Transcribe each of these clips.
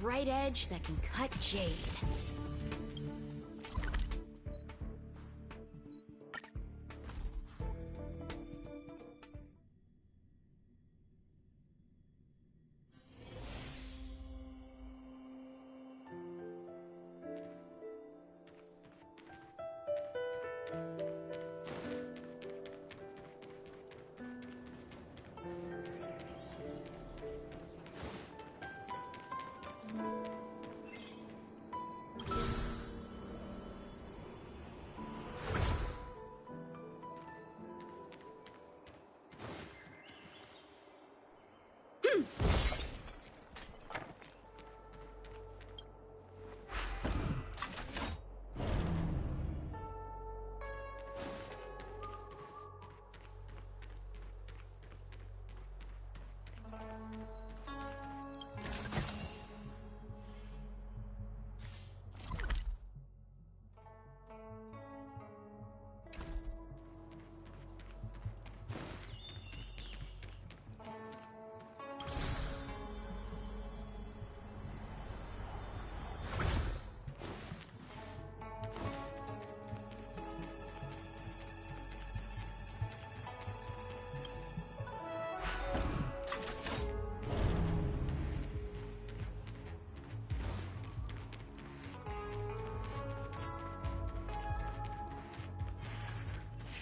bright edge that can cut jade.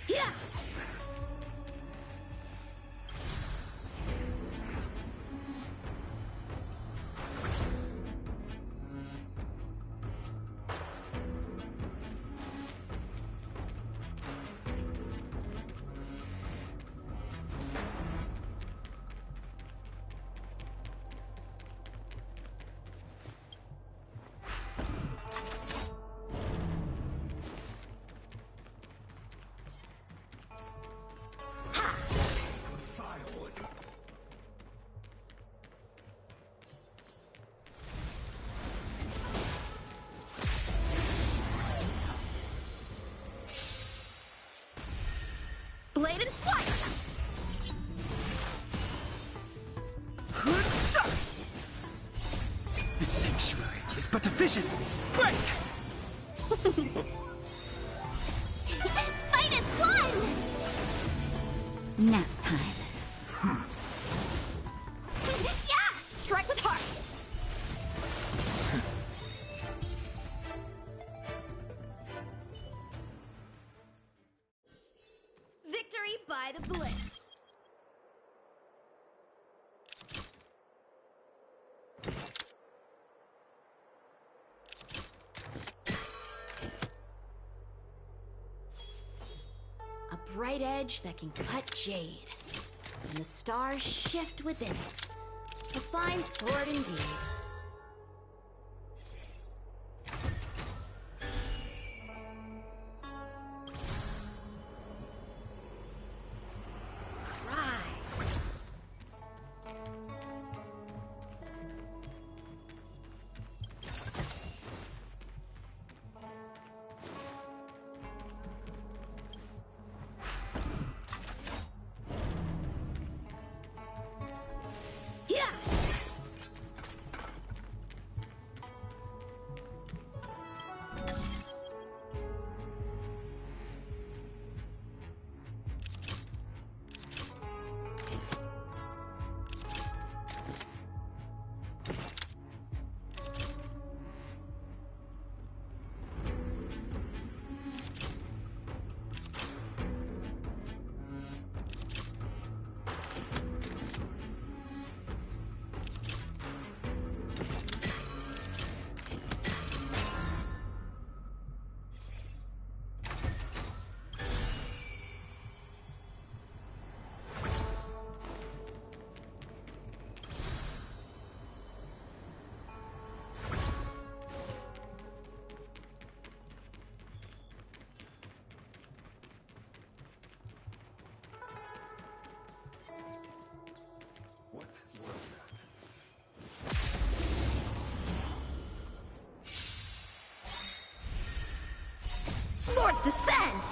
Yeah! Blade and flight! The sanctuary is but a vision! Break! Fight is one! Nap time. Yeah! Strike with heart! Victory by the blade. A bright edge that can cut jade, and the stars shift within it. A fine sword indeed. What was that? Swords descend!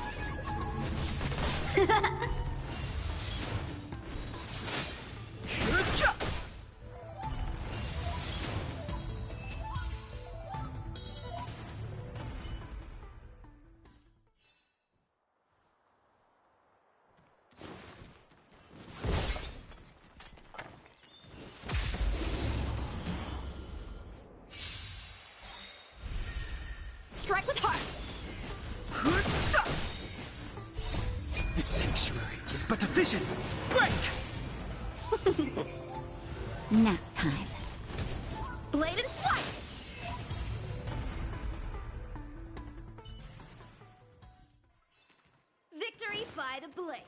Strike with heart! The sanctuary is but a vision! Break! Nap time. Blade and flight! Victory by the blade.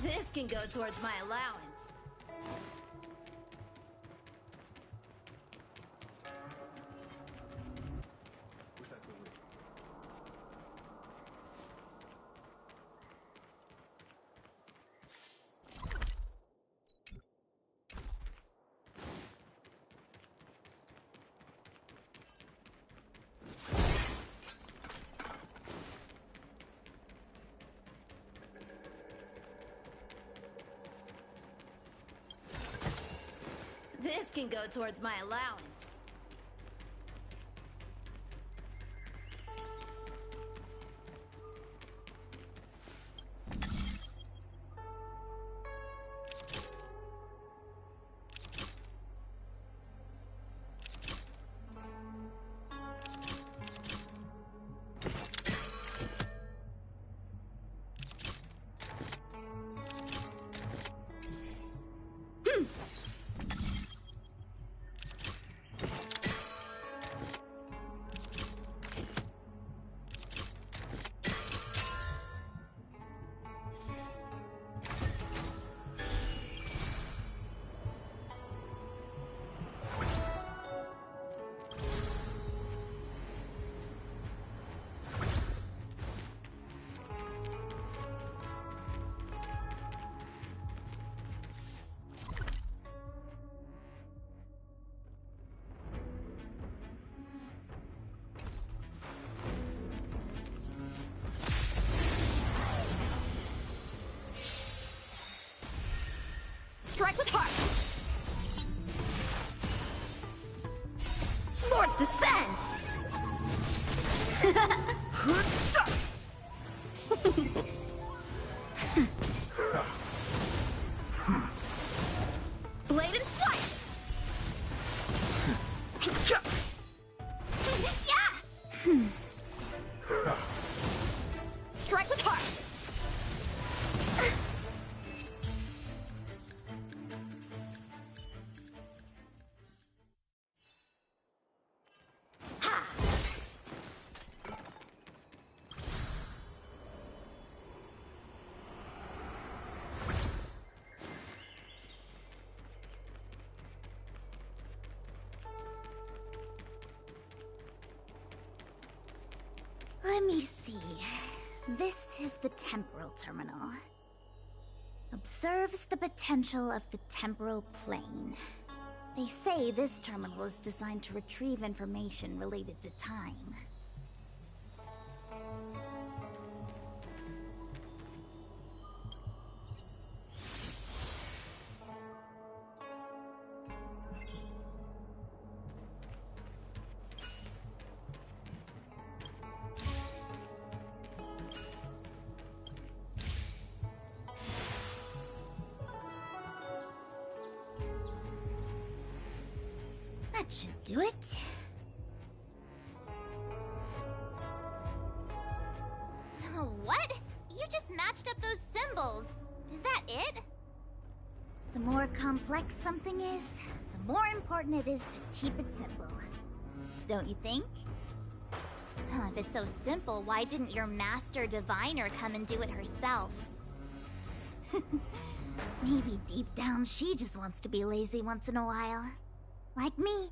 This can go towards my allowance. This can go towards my allowance. Strike with heart! Swords descend! Blade and flight! Yeah! Strike with heart! Let me see. This is the temporal terminal. Observes the potential of the temporal plane. They say this terminal is designed to retrieve information related to time. That should do it. What? You just matched up those symbols. Is that it? The more complex something is, the more important it is to keep it simple. Don't you think? If it's so simple, why didn't your master diviner come and do it herself? Maybe deep down she just wants to be lazy once in a while. Like me.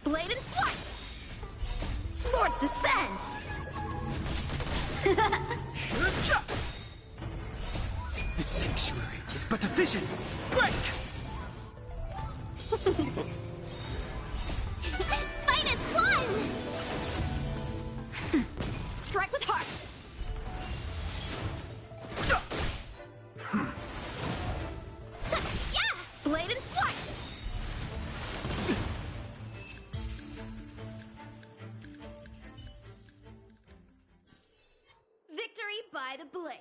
Blade and flight! Swords descend! The sanctuary is but a vision. Break! Fight as one! Strike with heart! Yeah! Blade and flight! Victory by the blade.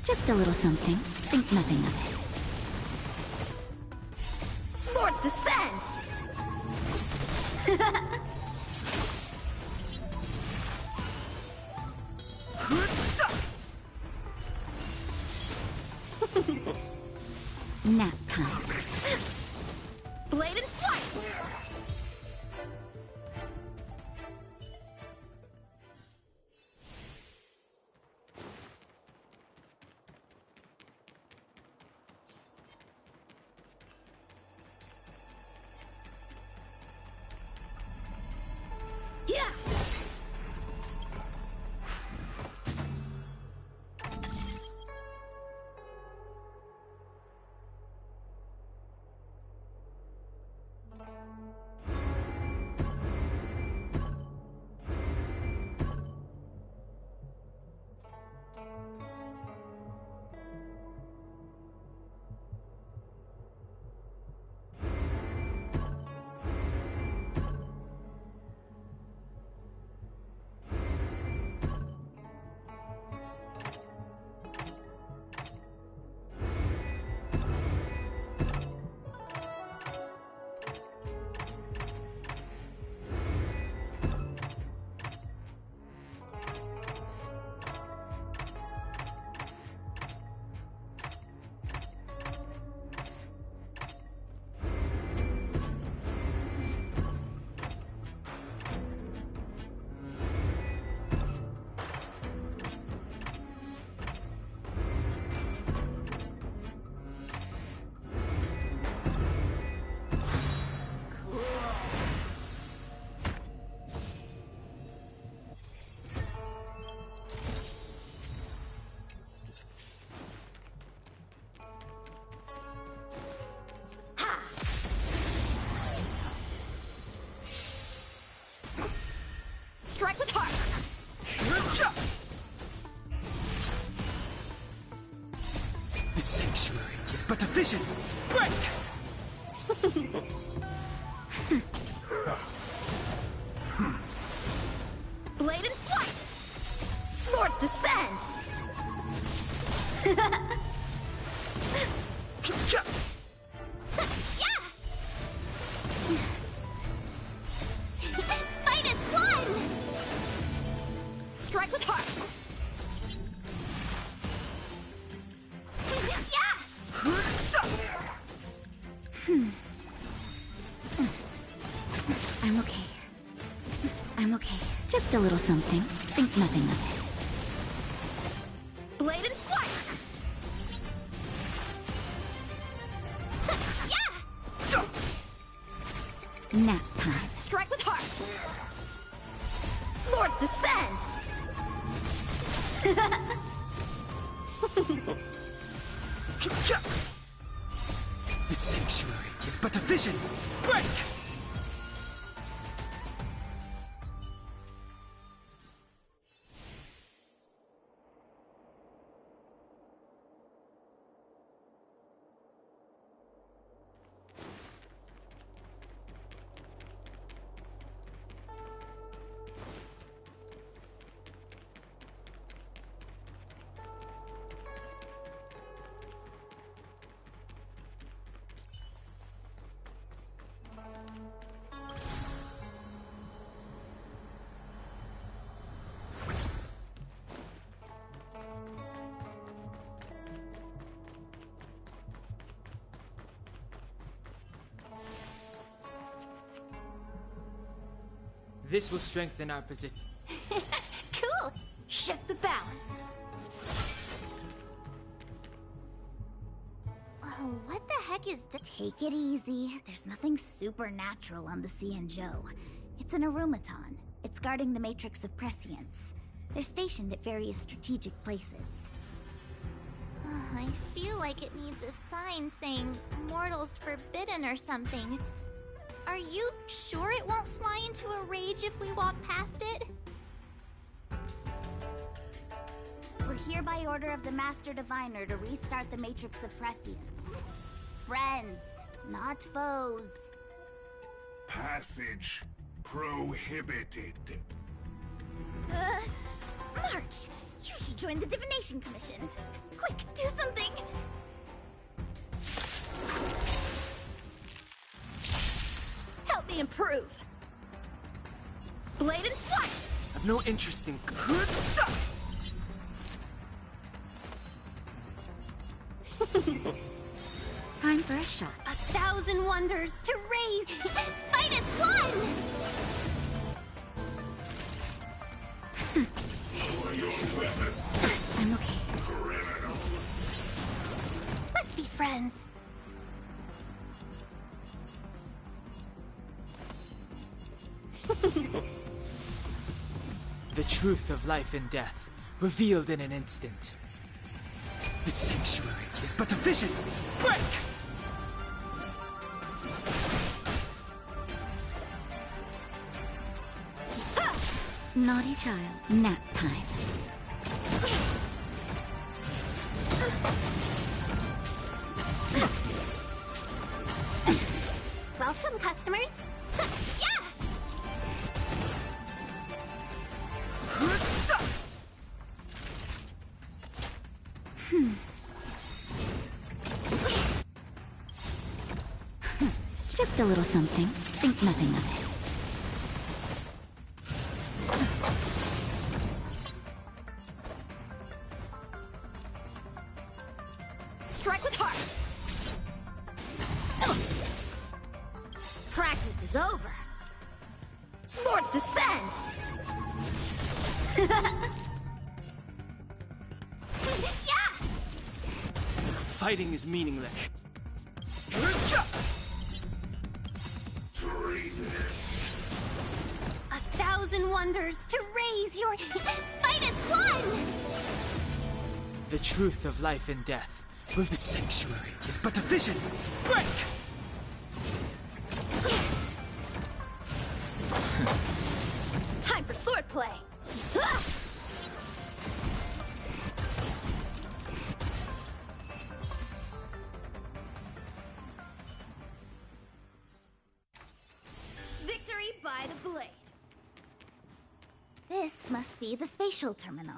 Just a little something. Think nothing of it. Swords descend! Nap time. Blade and flight! Strike with heart! The sanctuary is but a vision! Break! Blade and flight! Swords descend! Yeah! Fight as one! Strike with heart! Yeah! I'm okay. I'm okay. Just a little something. Think nothing of it. Blade and flight! Nap time. Strike with heart! Swords descend! The sanctuary is but a vision! Break! This will strengthen our position. Cool! Shift the balance! Oh, what the heck is that? Take it easy. There's nothing supernatural on the Cianzhou. It's an arumaton. It's guarding the matrix of prescience. They're stationed at various strategic places. I feel like it needs a sign saying mortals forbidden or something. Are you sure it won't fly into a rage if we walk past it? We're here by order of the Master Diviner to restart the matrix of prescience. Friends, not foes. Passage prohibited. March! You should join the Divination Commission. Quick, do something! Help me improve! Blade and flight! I've no interest in good stuff! Time for a shot. 1,000 wonders to raise! Fight as one! I'm okay. Let's be friends. The truth of life and death, revealed in an instant. The sanctuary is but a vision! Break! Naughty child. Nap time. Welcome, customers. Yeah! Good stuff! Just a little something. Think nothing of it. Strike with heart! Practice is over! Swords descend! Yeah! Fighting is meaningless. Treasonous. 1,000 wonders to raise your fight as one! The truth of life and death, with the sanctuary is but a vision! Break! Time for swordplay. Victory by the blade. This must be the spatial terminal.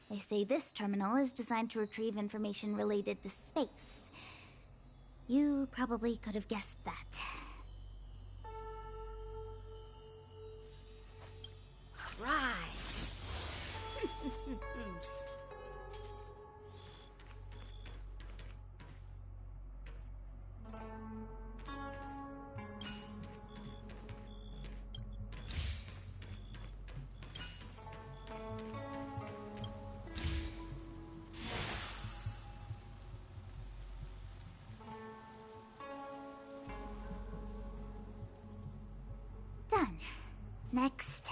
They say this terminal is designed to retrieve information related to space. You probably could have guessed that. Right. Done. Next.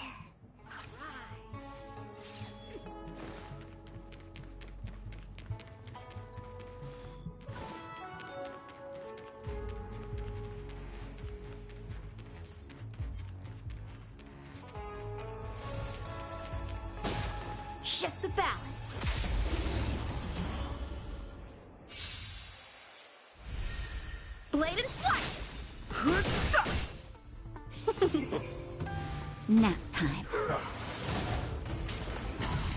Shift the balance. Blade and flight. Nap time.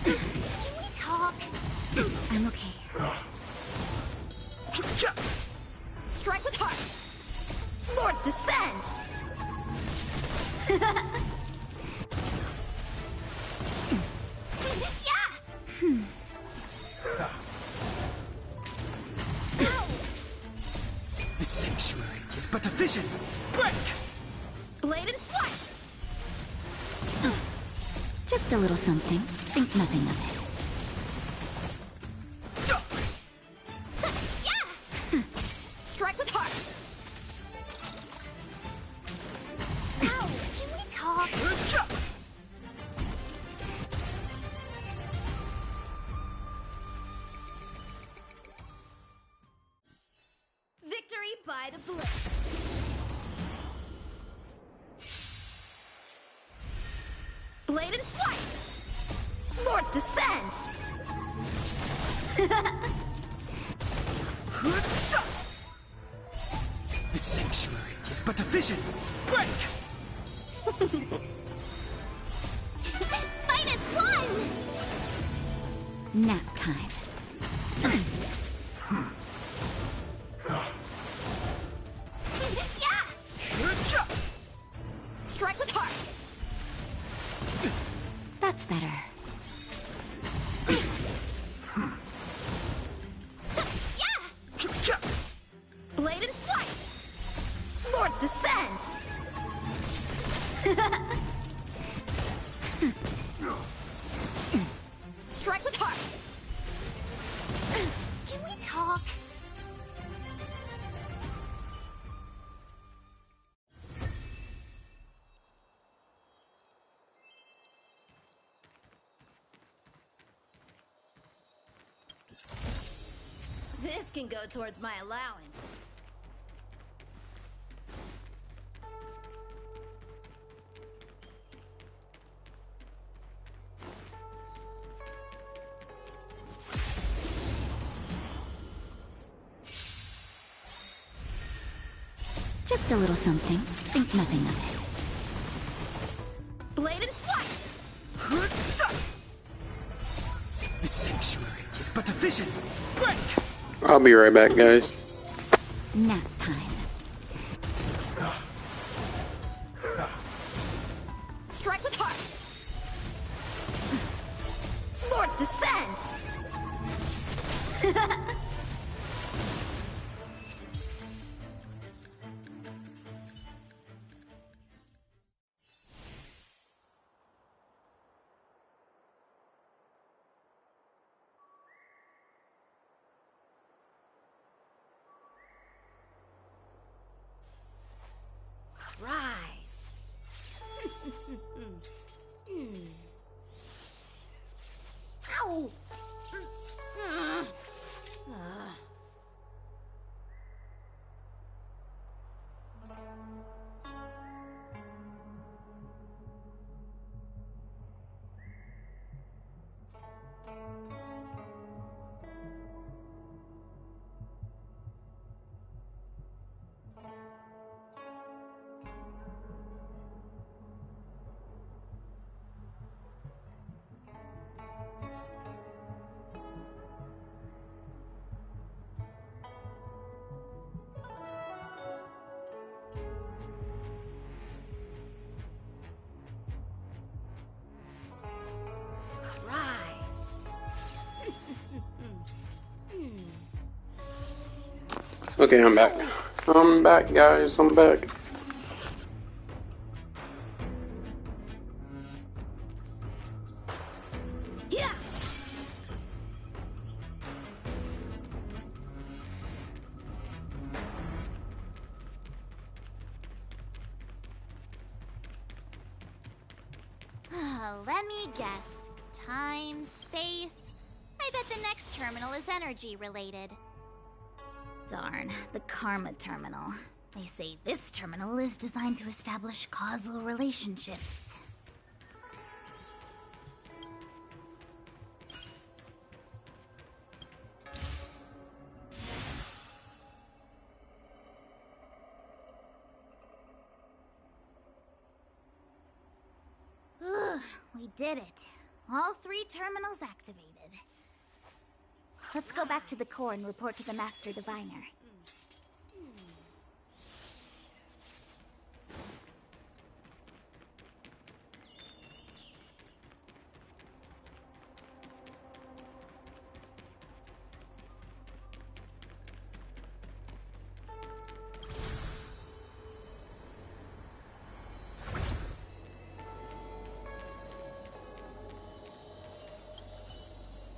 Can we talk? I'm okay. Strike with heart. Swords descend. The sanctuary is but a vision. Break! Blade and flight. Just a little something. Think nothing of it. Strike with heart. Ow! Can we talk? Victory by the blade. Blade and flight. Swords descend. The sanctuary is but a vision. Break! Fight as one. Nap time. Strike with heart. That's better. Blade and flight. Swords descend. Strike with heart. Can we talk? This can go towards my allowance. Just a little something. Think nothing of it. Blade and flight. The sanctuary is but a vision. Break! I'll be right back, guys. Nap time. Strike with heart. Swords descend. Rise. Ow! Okay, I'm back. I'm back, guys. I'm back. Yeah. Let me guess. Time, space. I bet the next terminal is energy related. Darn, the Karma Terminal. They say this terminal is designed to establish causal relationships. We did it. All 3 terminals activated. Let's go back to the core and report to the Master Diviner.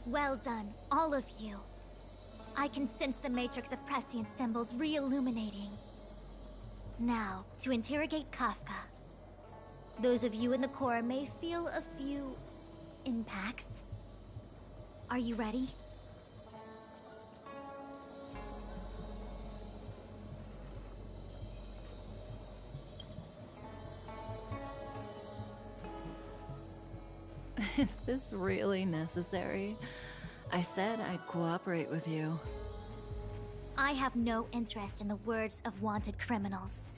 Well done, all of you. I can sense the matrix of prescient symbols re-illuminating. Now, to interrogate Kafka. Those of you in the core may feel a few impacts. Are you ready? Is this really necessary? I said I'd cooperate with you. I have no interest in the words of wanted criminals,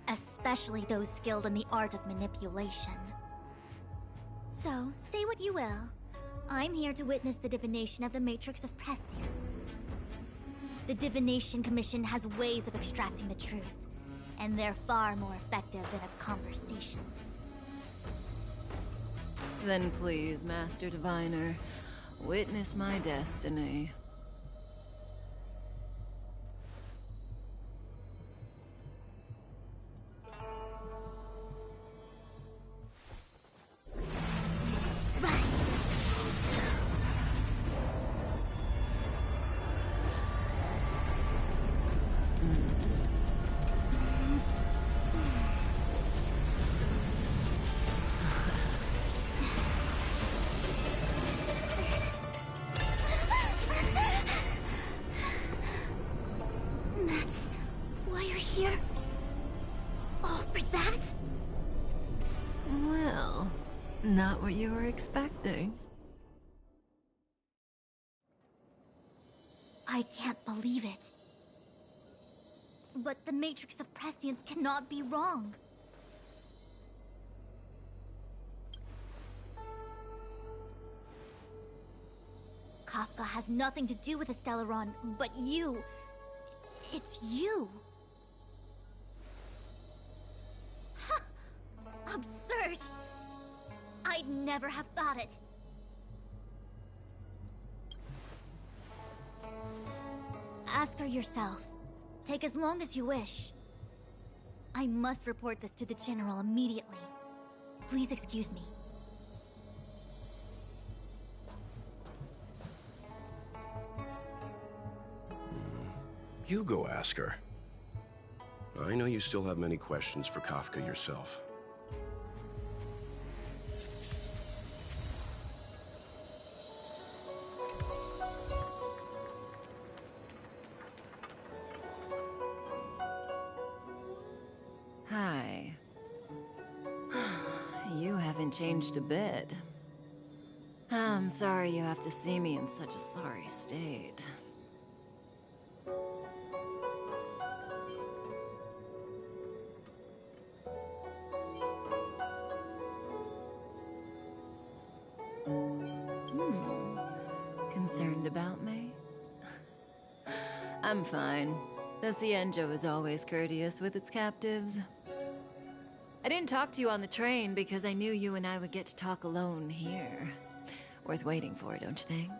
especially those skilled in the art of manipulation. So, say what you will. I'm here to witness the divination of the Matrix of Prescience. The Divination Commission has ways of extracting the truth, and they're far more effective than a conversation. Then please, Master Diviner, witness my destiny. That's why you're here? All for that? Well, not what you were expecting. I can't believe it. But the Matrix of Prescience cannot be wrong. Kafka has nothing to do with the Stellaron, but you... It's you! Absurd! I'd never have thought it. Ask her yourself. Take as long as you wish. I must report this to the General immediately. Please excuse me. You go ask her. I know you still have many questions for Kafka yourself. Hi. You haven't changed a bit. I'm sorry you have to see me in such a sorry state. Concerned about me? I'm fine. The Cienjo is always courteous with its captives. I didn't talk to you on the train because I knew you and I would get to talk alone here. Worth waiting for, don't you think?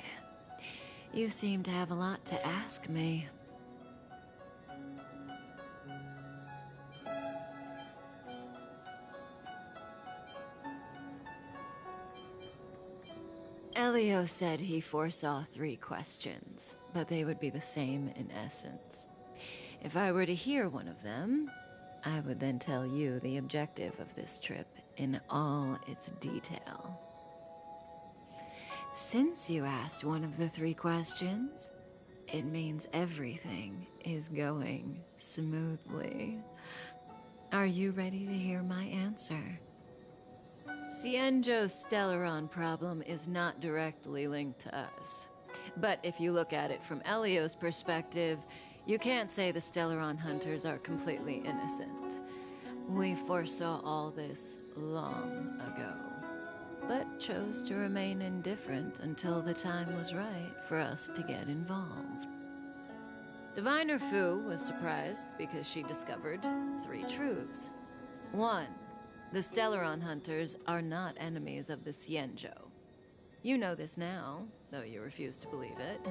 You seem to have a lot to ask me. Elio said he foresaw 3 questions, but they would be the same in essence. If I were to hear one of them, I would then tell you the objective of this trip in all its detail. Since you asked one of the 3 questions, it means everything is going smoothly. Are you ready to hear my answer? Cienjo's Stellaron problem is not directly linked to us. But if you look at it from Elio's perspective, you can't say the Stellaron hunters are completely innocent. We foresaw all this long ago, but chose to remain indifferent until the time was right for us to get involved. Diviner Fu was surprised because she discovered 3 truths. 1. The Stellaron hunters are not enemies of the Cienjo. You know this now, though you refuse to believe it.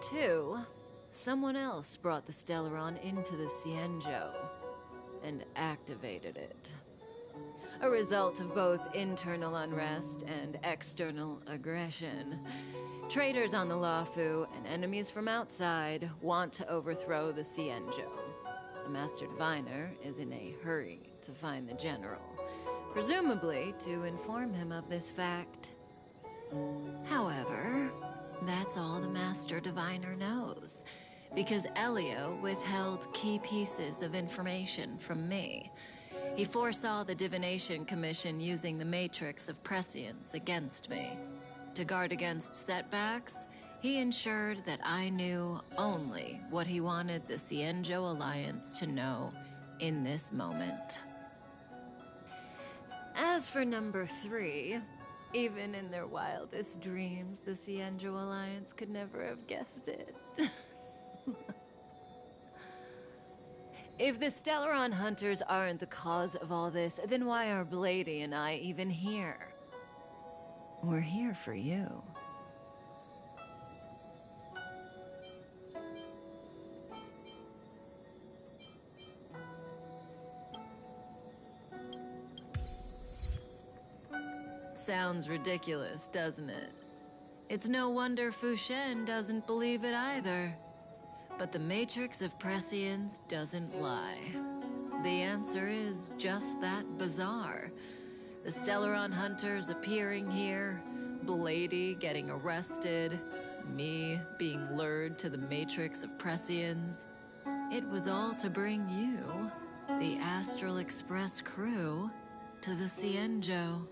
2. Someone else brought the Stellaron into the Cienjo and activated it. A result of both internal unrest and external aggression. Traitors on the Luofu and enemies from outside want to overthrow the Cienjo. The Master Diviner is in a hurry to find the General, presumably to inform him of this fact. However, that's all the Master Diviner knows, because Elio withheld key pieces of information from me. He foresaw the Divination Commission using the Matrix of Prescience against me. To guard against setbacks, he ensured that I knew only what he wanted the Cienjo Alliance to know in this moment. As for number 3, even in their wildest dreams, the Cienjo Alliance could never have guessed it. If the Stellaron hunters aren't the cause of all this, then why are Blady and I even here? We're here for you. Sounds ridiculous, doesn't it? It's no wonder Fu Shen doesn't believe it either. But the Matrix of Prescience doesn't lie. The answer is just that bizarre. The Stellaron hunters appearing here, Blady getting arrested, me being lured to the Matrix of Prescience. It was all to bring you, the Astral Express crew, to the Cienjo.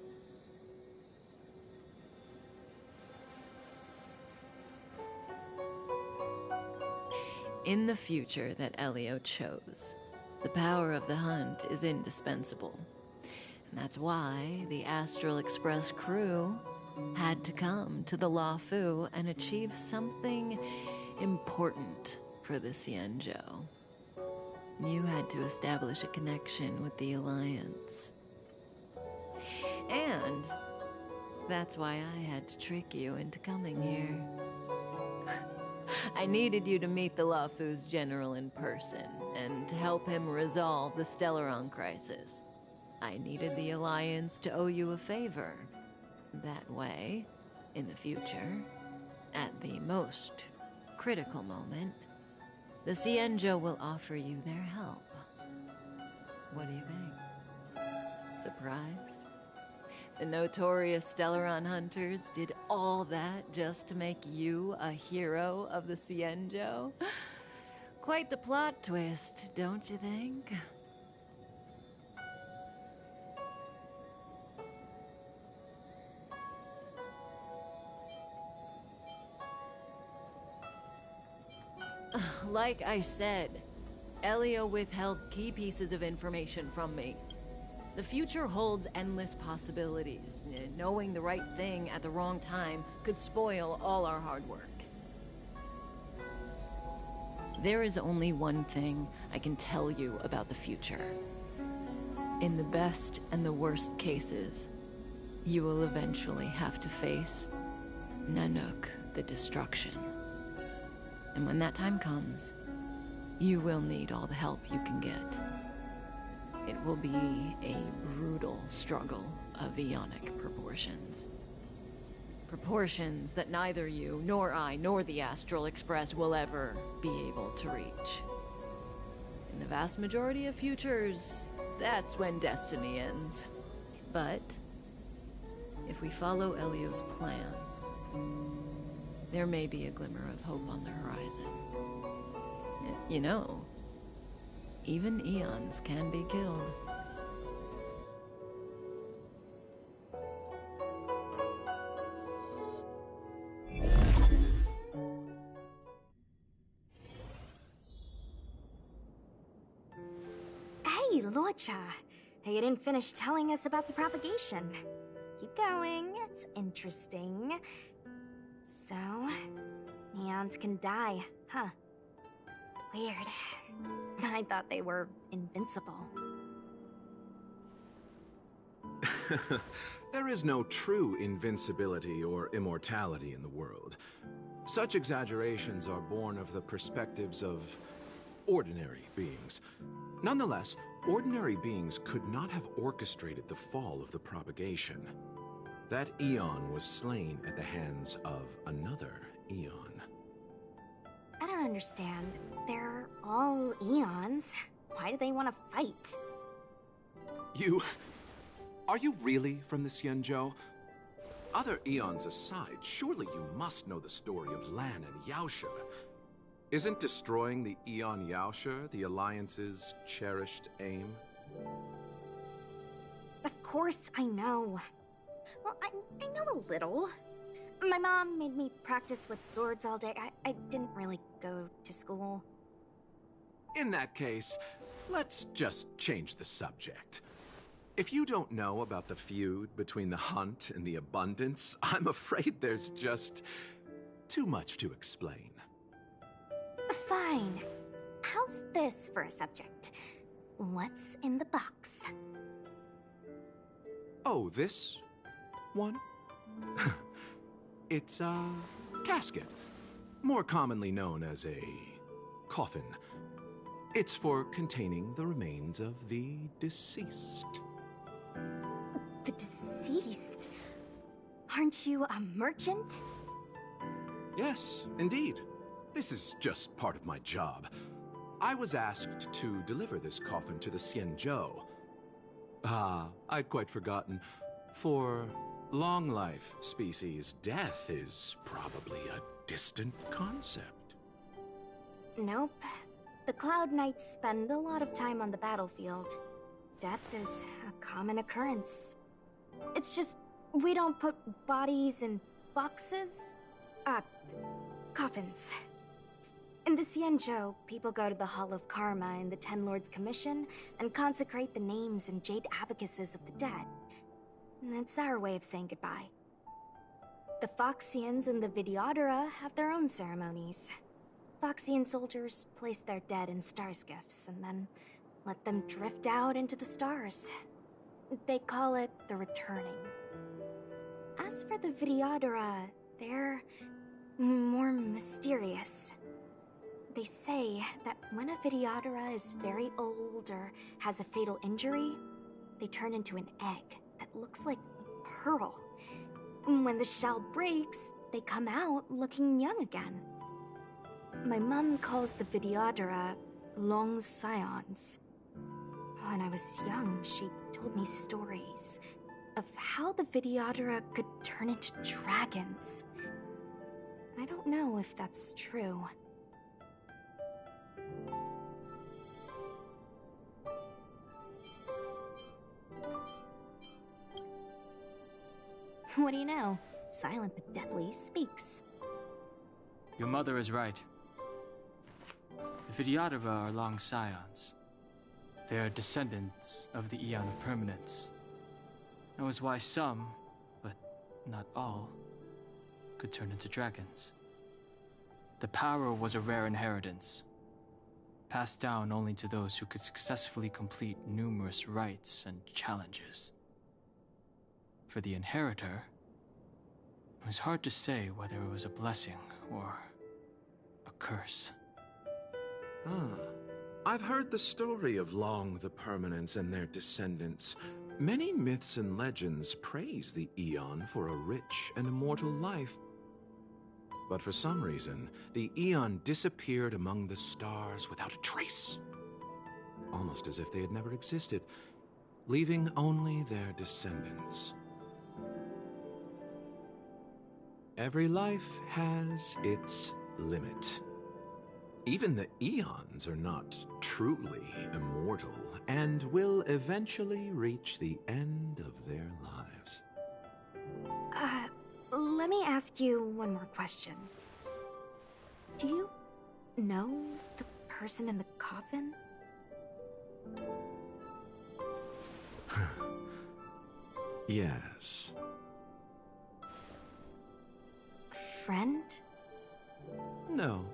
In the future that Elio chose, the power of the hunt is indispensable. And that's why the Astral Express crew had to come to the Luofu and achieve something important for the Cienjo. You had to establish a connection with the Alliance. And that's why I had to trick you into coming here. I needed you to meet the Luofu's general in person, and to help him resolve the Stellaron crisis. I needed the Alliance to owe you a favor. That way, in the future, at the most critical moment, the Cienjo will offer you their help. What do you think? Surprised? The notorious Stellaron hunters did all that just to make you a hero of the Cienjo? Quite the plot twist, don't you think? Like I said, Elio withheld key pieces of information from me. The future holds endless possibilities. Knowing the right thing at the wrong time could spoil all our hard work. There is only one thing I can tell you about the future. In the best and the worst cases, you will eventually have to face Nanook the Destruction. And when that time comes, you will need all the help you can get. It will be a brutal struggle of Ionic proportions. proportions that neither you, nor I, nor the Astral Express will ever be able to reach. In the vast majority of futures, that's when destiny ends. But if we follow Elio's plan, there may be a glimmer of hope on the horizon. You know, even eons can be killed. Hey, Luocha. You didn't finish telling us about the propagation. Keep going, it's interesting. So, neons can die, huh? Weird. I thought they were invincible. There is no true invincibility or immortality in the world. Such exaggerations are born of the perspectives of ordinary beings. Nonetheless, ordinary beings could not have orchestrated the fall of the propagation. That eon was slain at the hands of another eon. I don't understand. They're all eons. Why do they want to fight? Are you really from the Xianzhou? Other eons aside, surely you must know the story of Lan and Yaoshe. Isn't destroying the Eon Yaoshe the Alliance's cherished aim? Of course I know. Well, I know a little. My mom made me practice with swords all day. I didn't really go to school. In that case, let's just change the subject. If you don't know about the feud between the Hunt and the Abundance, I'm afraid there's just too much to explain. Fine. How's this for a subject? What's in the box? Oh, this one? It's a casket, more commonly known as a coffin. It's for containing the remains of the deceased. The deceased? Aren't you a merchant? Yes, indeed. This is just part of my job. I was asked to deliver this coffin to the Xianzhou. I'd quite forgotten. For long life species, death is probably a distant concept. Nope. The Cloud Knights spend a lot of time on the battlefield. Death is a common occurrence. It's just, we don't put bodies in boxes? Coffins. In the Xianzhou, people go to the Hall of Karma in the Ten Lords Commission and consecrate the names and jade abacuses of the dead. That's our way of saying goodbye. The Foxians and the Videodora have their own ceremonies. Foxian soldiers place their dead in star skiffs and then let them drift out into the stars. They call it the returning. As for the Videodora, they're more mysterious. They say that when a Videodora is very old or has a fatal injury, they turn into an egg that looks like a pearl. When the shell breaks, they come out looking young again. My mom calls the Videodora long scions. When I was young, she told me stories of how the Videodora could turn into dragons. I don't know if that's true. What do you know? Silent but deadly speaks. Your mother is right. The Videodora are long scions. They are descendants of the Eon of Permanence. That was why some, but not all, could turn into dragons. The power was a rare inheritance, passed down only to those who could successfully complete numerous rites and challenges. For the inheritor, it was hard to say whether it was a blessing or a curse. I've heard the story of Long the Permanence and their descendants. Many myths and legends praise the Eon for a rich and immortal life. But for some reason, the Eon disappeared among the stars without a trace. Almost as if they had never existed, leaving only their descendants. Every life has its limit. Even the Eons are not truly immortal, and will eventually reach the end of their lives. Let me ask you one more question. Do you know the person in the coffin? Yes. A friend? No.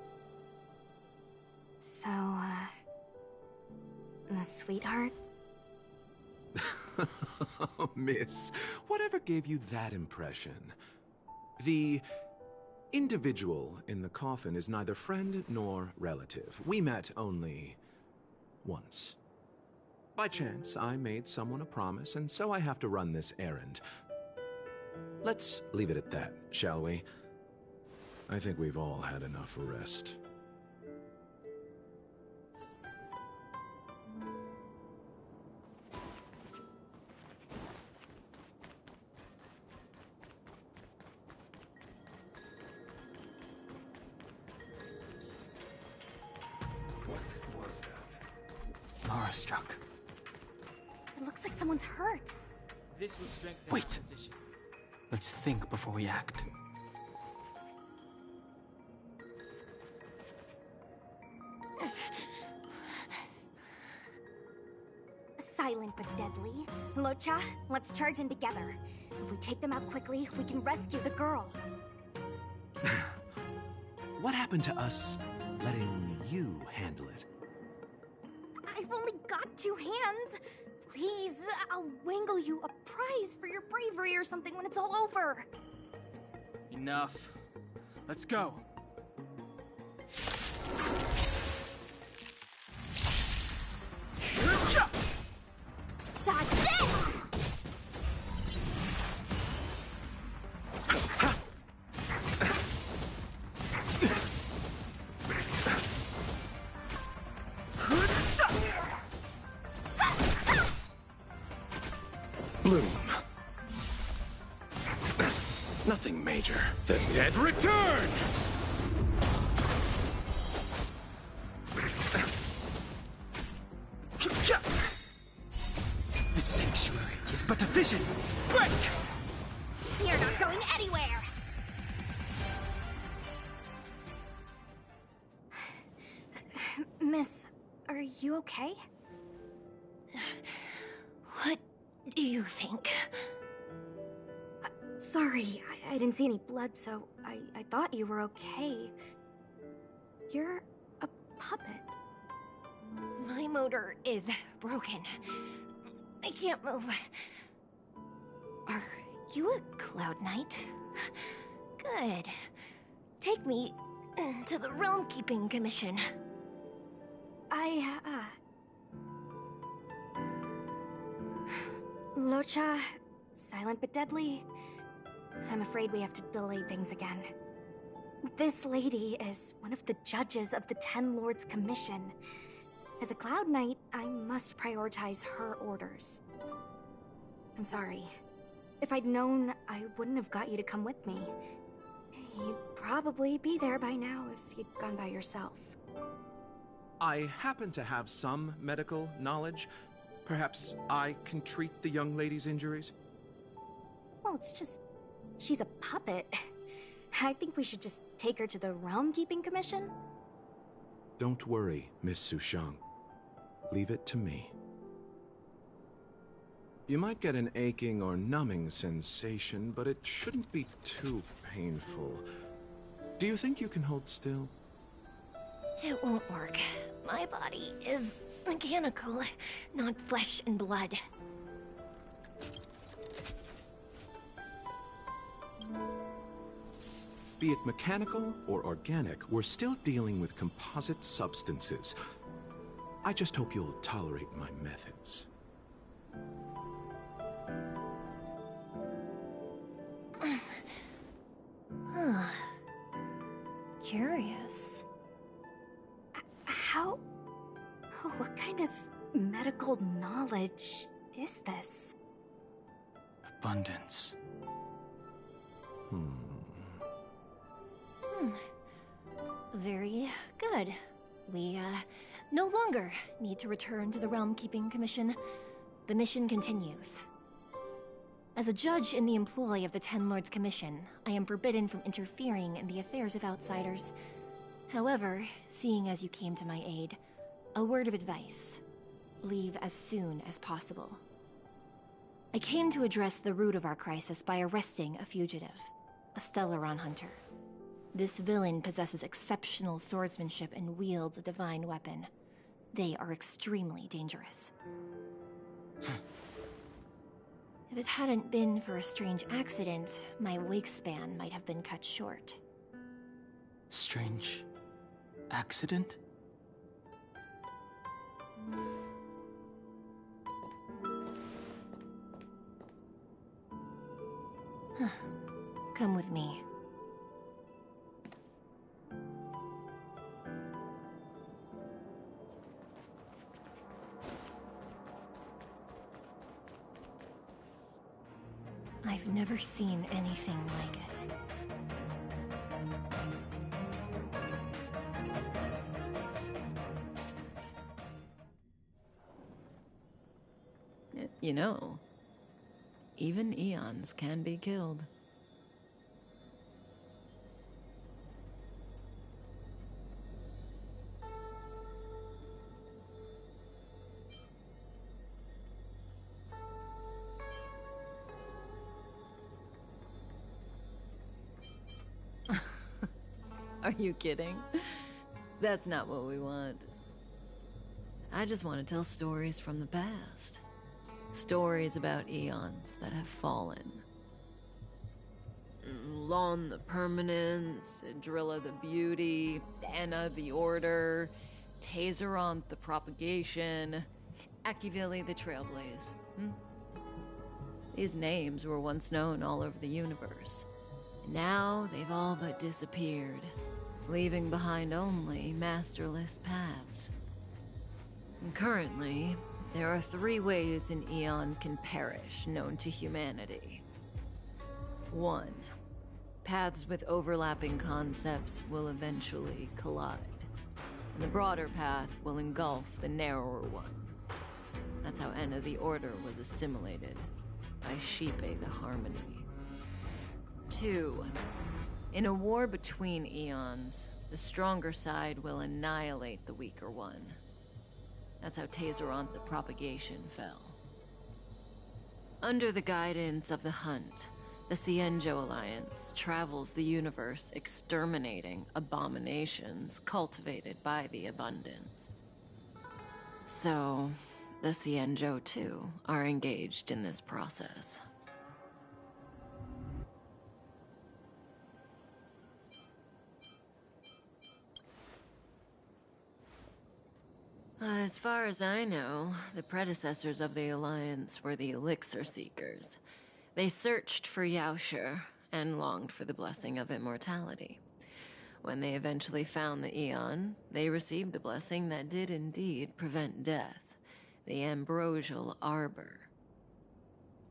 So, a sweetheart? Miss, whatever gave you that impression? The individual in the coffin is neither friend nor relative. We met only once. By chance, I made someone a promise, and so I have to run this errand. Let's leave it at that, shall we? I think we've all had enough rest. Struck. It looks like someone's hurt. This will strengthen our position. Let's think before we act. Silent but deadly. Locha, let's charge in together. If we take them out quickly, we can rescue the girl. What happened to us letting you handle it? I've only got 2 hands. Please, I'll wangle you a prize for your bravery or something when it's all over. Enough. Let's go. Dodge this! Bloom. Nothing major. The dead return! The sanctuary is but a vision. Break! You're not going anywhere! Miss, are you okay? What do you think? Sorry, I didn't see any blood, so I thought you were okay. You're a puppet. My motor is broken. I can't move. Are you a Cloud Knight? Good. Take me to the Realm Keeping Commission. Locha, silent but deadly. I'm afraid we have to delay things again. This lady is one of the judges of the Ten Lords Commission. As a Cloud Knight, I must prioritize her orders. I'm sorry. If I'd known, I wouldn't have got you to come with me. You'd probably be there by now if you'd gone by yourself. I happen to have some medical knowledge. Perhaps I can treat the young lady's injuries? Well, it's just... she's a puppet. I think we should just take her to the Realm Keeping Commission. Don't worry, Miss Sushang. Leave it to me. You might get an aching or numbing sensation, but it shouldn't be too painful. Do you think you can hold still? It won't work. My body is mechanical, not flesh and blood. Be it mechanical or organic, we're still dealing with composite substances. I just hope you'll tolerate my methods. curious. How... Oh, what kind of medical knowledge is this? Abundance. Very good. We, no longer need to return to the Realm Keeping Commission. The mission continues. As a judge in the employ of the Ten Lords Commission, I am forbidden from interfering in the affairs of outsiders. However, seeing as you came to my aid, a word of advice. Leave as soon as possible. I came to address the root of our crisis by arresting a fugitive, a Stellaron hunter. This villain possesses exceptional swordsmanship and wields a divine weapon. They are extremely dangerous. If it hadn't been for a strange accident, my wingspan might have been cut short. Strange accident? Come with me. I've never seen anything like it. You know, even eons can be killed. Are you kidding? That's not what we want. I just want to tell stories from the past. Stories about eons that have fallen. Lon the Permanence, Drilla the Beauty, Anna the Order, Tazeronth the Propagation, Akivili the Trailblaze. These names were once known all over the universe. Now they've all but disappeared, leaving behind only masterless paths. And currently, there are 3 ways an eon can perish known to humanity. 1. Paths with overlapping concepts will eventually collide, and the broader path will engulf the narrower one. That's how Enna the Order was assimilated, by Sheepe the Harmony. 2. In a war between eons, the stronger side will annihilate the weaker one. That's how Tazeronth the Propagation fell. Under the guidance of the Hunt, the Cienjo Alliance travels the universe exterminating abominations cultivated by the Abundance. So, the Cienjo too are engaged in this process. As far as I know, the predecessors of the Alliance were the Elixir Seekers. They searched for Yaoshi and longed for the blessing of immortality. When they eventually found the Eon, they received the blessing that did indeed prevent death, the Ambrosial Arbor.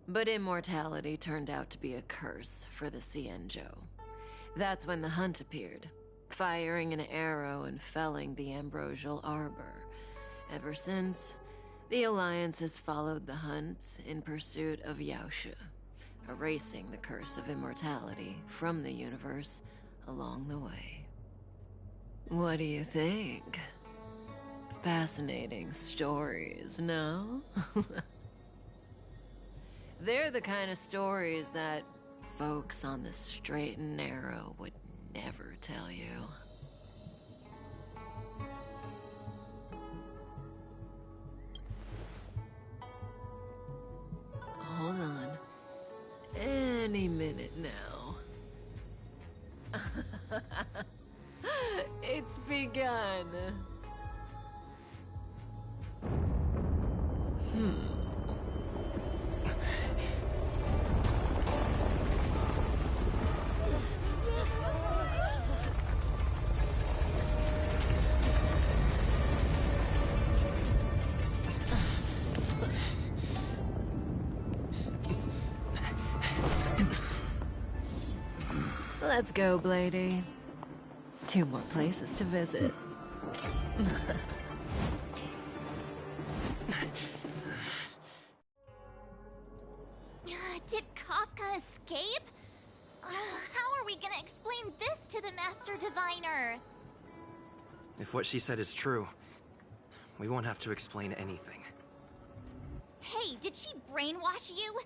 But immortality turned out to be a curse for the Cienjo. That's when the Hunt appeared, firing an arrow and felling the Ambrosial Arbor. Ever since, the Alliance has followed the Hunt in pursuit of Yaoshi, erasing the curse of immortality from the universe along the way. What do you think? Fascinating stories, no? They're the kind of stories that folks on the straight and narrow would never tell you. Hold on. Any minute now. It's begun. Let's go, Blady. 2 more places to visit. Did Kafka escape? How are we gonna explain this to the Master Diviner? If what she said is true, we won't have to explain anything. Hey, did she brainwash you?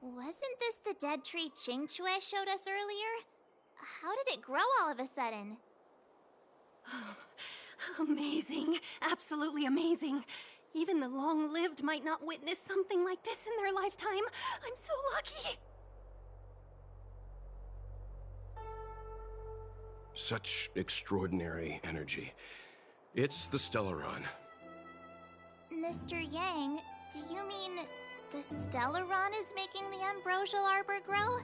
Wasn't this the dead tree Qingque showed us earlier? How did it grow all of a sudden? Amazing. Absolutely amazing. Even the long-lived might not witness something like this in their lifetime. I'm so lucky. Such extraordinary energy. It's the Stellaron. Mr. Yang, do you mean the Stellaron is making the Ambrosial Arbor grow?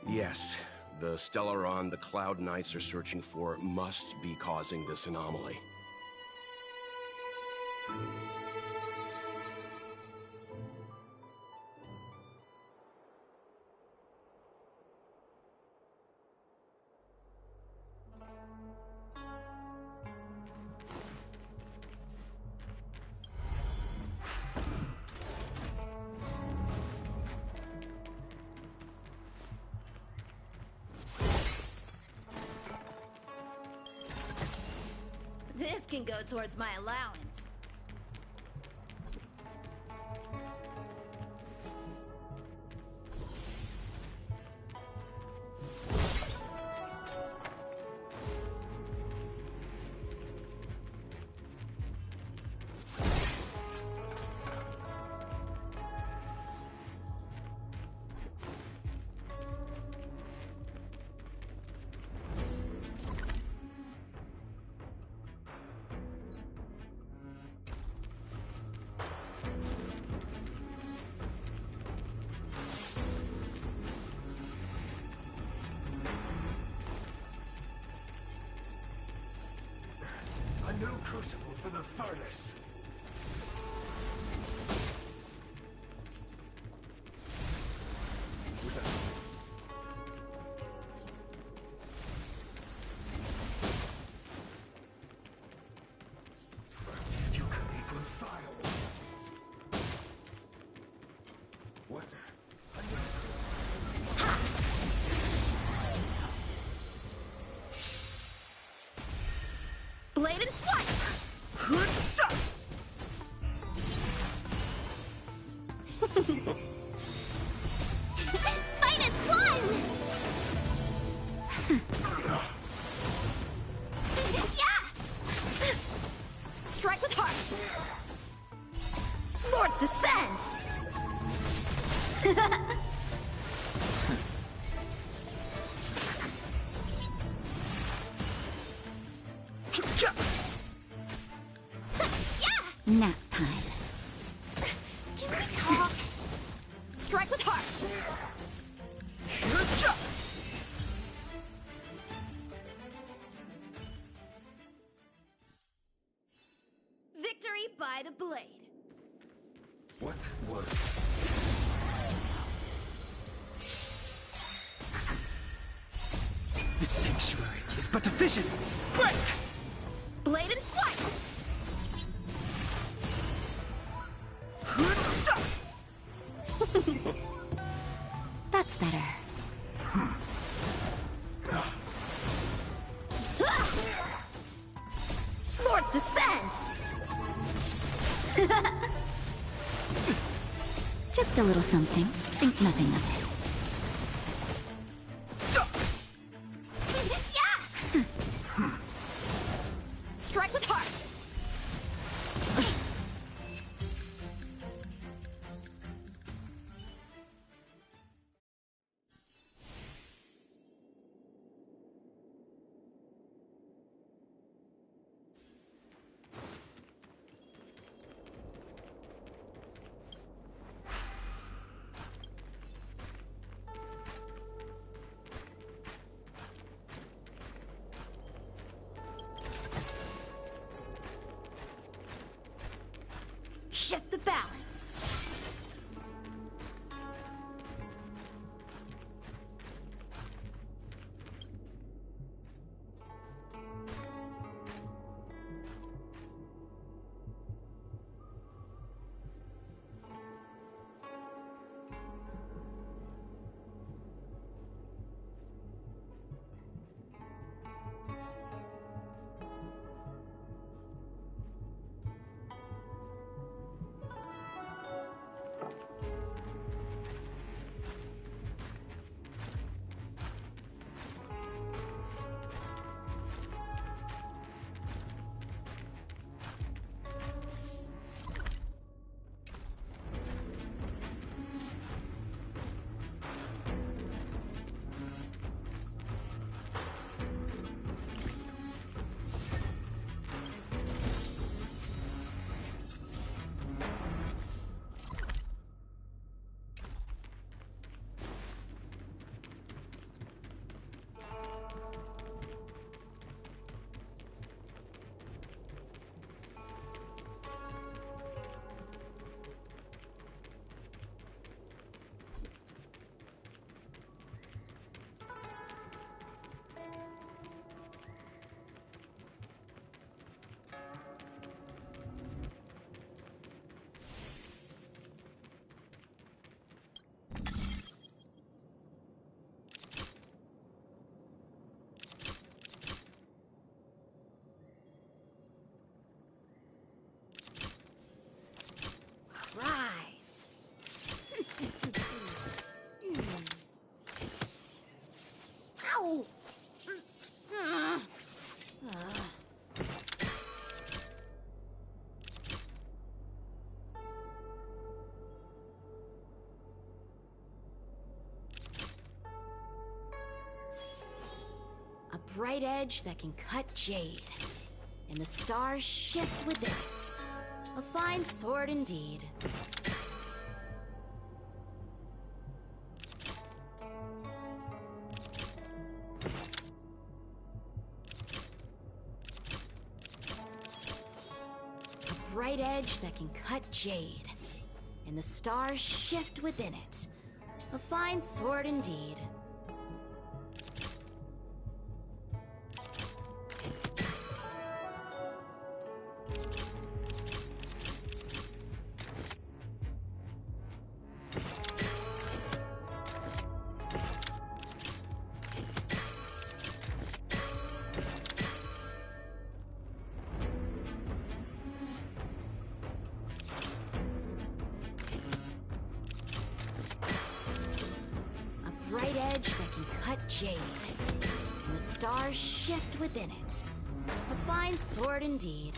Yes, the Stellaron the Cloud Knights are searching for must be causing this anomaly. This can go towards my allowance. A new crucible for the furnace. You can be good fire. What? Blade and flight! Fight is won! Yeah! Strike with heart! Swords descend! Nap time. Can we talk? Strike with heart! Victory by the blade. What was? This sanctuary is but a vision. Break! Blade and flight! That's better. Swords descend! Just a little something. Think nothing of it. Strike with heart! shift the balance. Rise. Ow! A bright edge that can cut jade, and the stars shift within it. A fine sword indeed. A bright edge that can cut jade, and the stars shift within it. A fine sword indeed. Bright edge that can cut jade, and the stars shift within it. A fine sword indeed.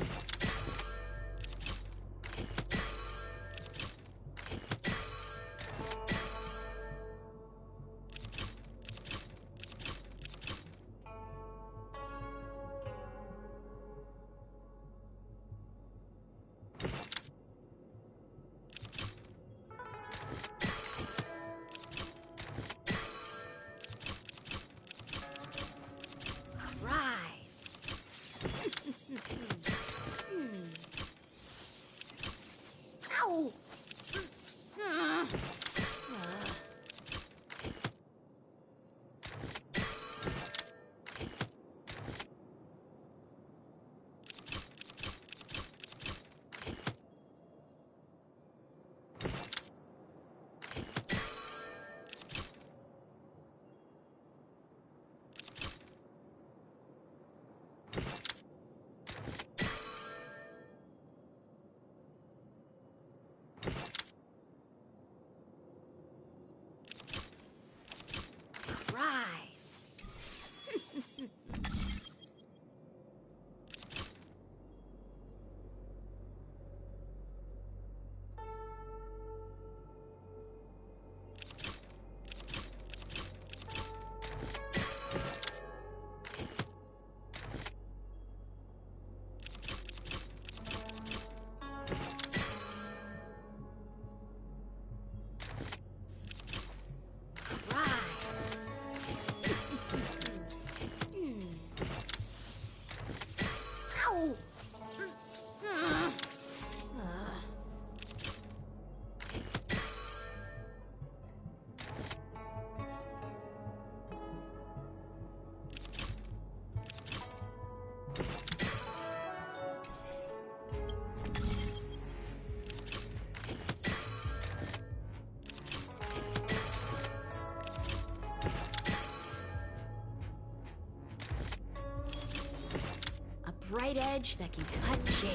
bright edge that can cut jade,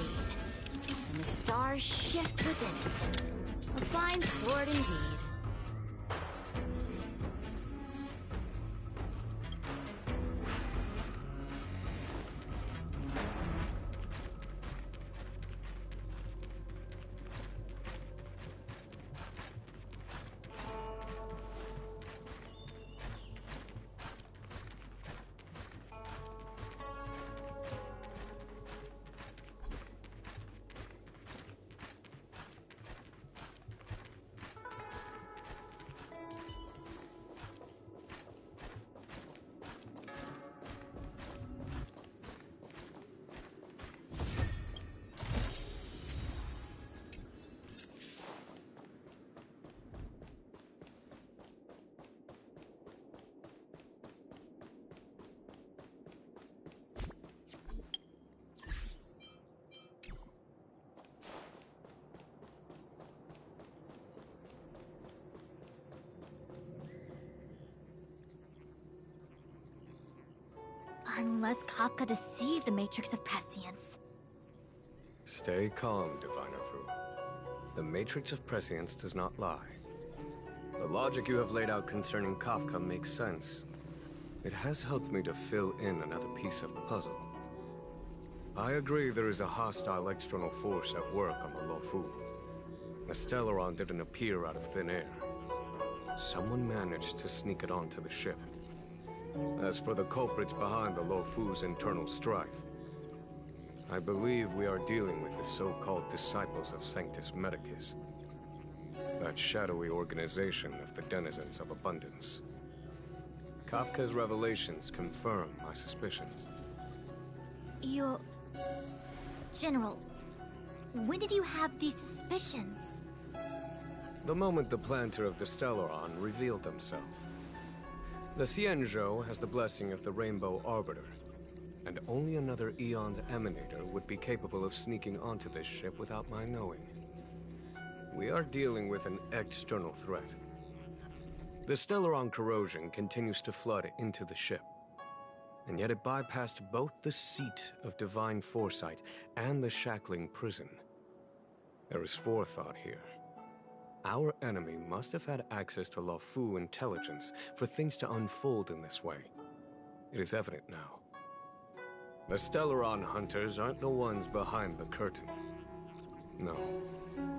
and the stars shift within it. A fine sword indeed. Unless Kafka deceived the Matrix of Prescience. Stay calm, Diviner Fu. The Matrix of Prescience does not lie. The logic you have laid out concerning Kafka makes sense. It has helped me to fill in another piece of the puzzle. I agree there is a hostile external force at work on the Luofu. The Stellaron didn't appear out of thin air. Someone managed to sneak it onto the ship. As for the culprits behind the Luofu's internal strife, I believe we are dealing with the so-called Disciples of Sanctus Medicus. That shadowy organization of the denizens of abundance. Kafka's revelations confirm my suspicions. General, when did you have these suspicions? The moment the planter of the Stellaron revealed themselves. The Xianzhou has the blessing of the Rainbow Arbiter, and only another Aeon Emanator would be capable of sneaking onto this ship without my knowing. We are dealing with an external threat. The Stellaron corrosion continues to flood into the ship, and yet it bypassed both the seat of divine foresight and the shackling prison. There is forethought here. Our enemy must have had access to Luofu intelligence for things to unfold in this way. It is evident now. The Stellaron hunters aren't the ones behind the curtain. No.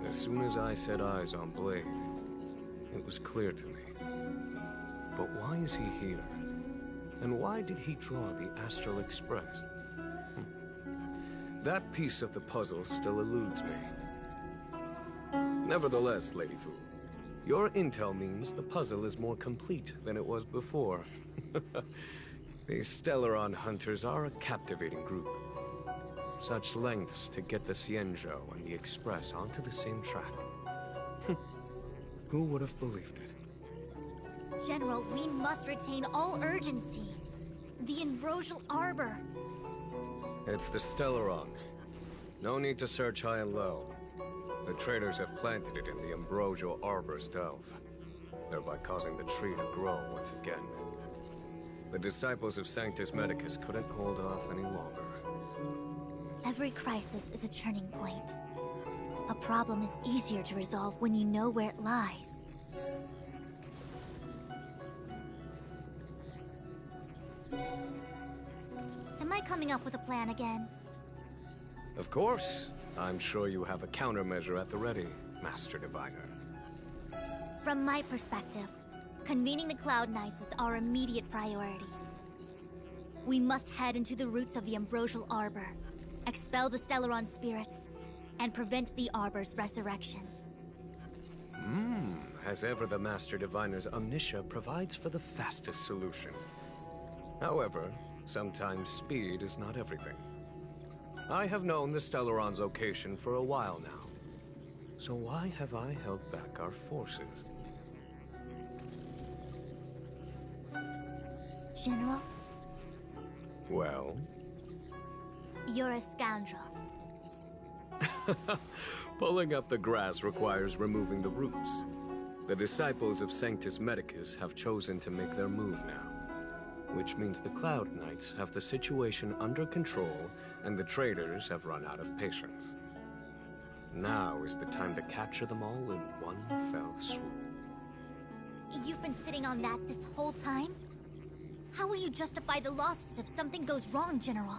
As soon as I set eyes on Blade, it was clear to me. But why is he here? And why did he draw the Astral Express? That piece of the puzzle still eludes me. Nevertheless, Lady Fu, your intel means the puzzle is more complete than it was before. These Stellaron hunters are a captivating group. Such lengths to get the Xianzhou and the Express onto the same track. Who would have believed it? General, we must retain all urgency. The Ambrosial Arbor. It's the Stellaron. No need to search high and low. The traders have planted it in the Ambrosial Arbor's delve, thereby causing the tree to grow once again. The Disciples of Sanctus Medicus couldn't hold off any longer. Every crisis is a turning point. A problem is easier to resolve when you know where it lies. Am I coming up with a plan again? Of course. I'm sure you have a countermeasure at the ready, Master Diviner. From my perspective, convening the Cloud Knights is our immediate priority. We must head into the roots of the Ambrosial Arbor, expel the Stellaron spirits, and prevent the Arbor's resurrection. As ever, the Master Diviner's omniscia provides for the fastest solution. However, sometimes speed is not everything. I have known the Stellaron's location for a while now. So why have I held back our forces? General? Well? You're a scoundrel. Pulling up the grass requires removing the roots. The Disciples of Sanctus Medicus have chosen to make their move now. which means the Cloud Knights have the situation under control and the traitors have run out of patience. Now is the time to capture them all in one fell swoop. You've been sitting on that this whole time? How will you justify the losses if something goes wrong, General?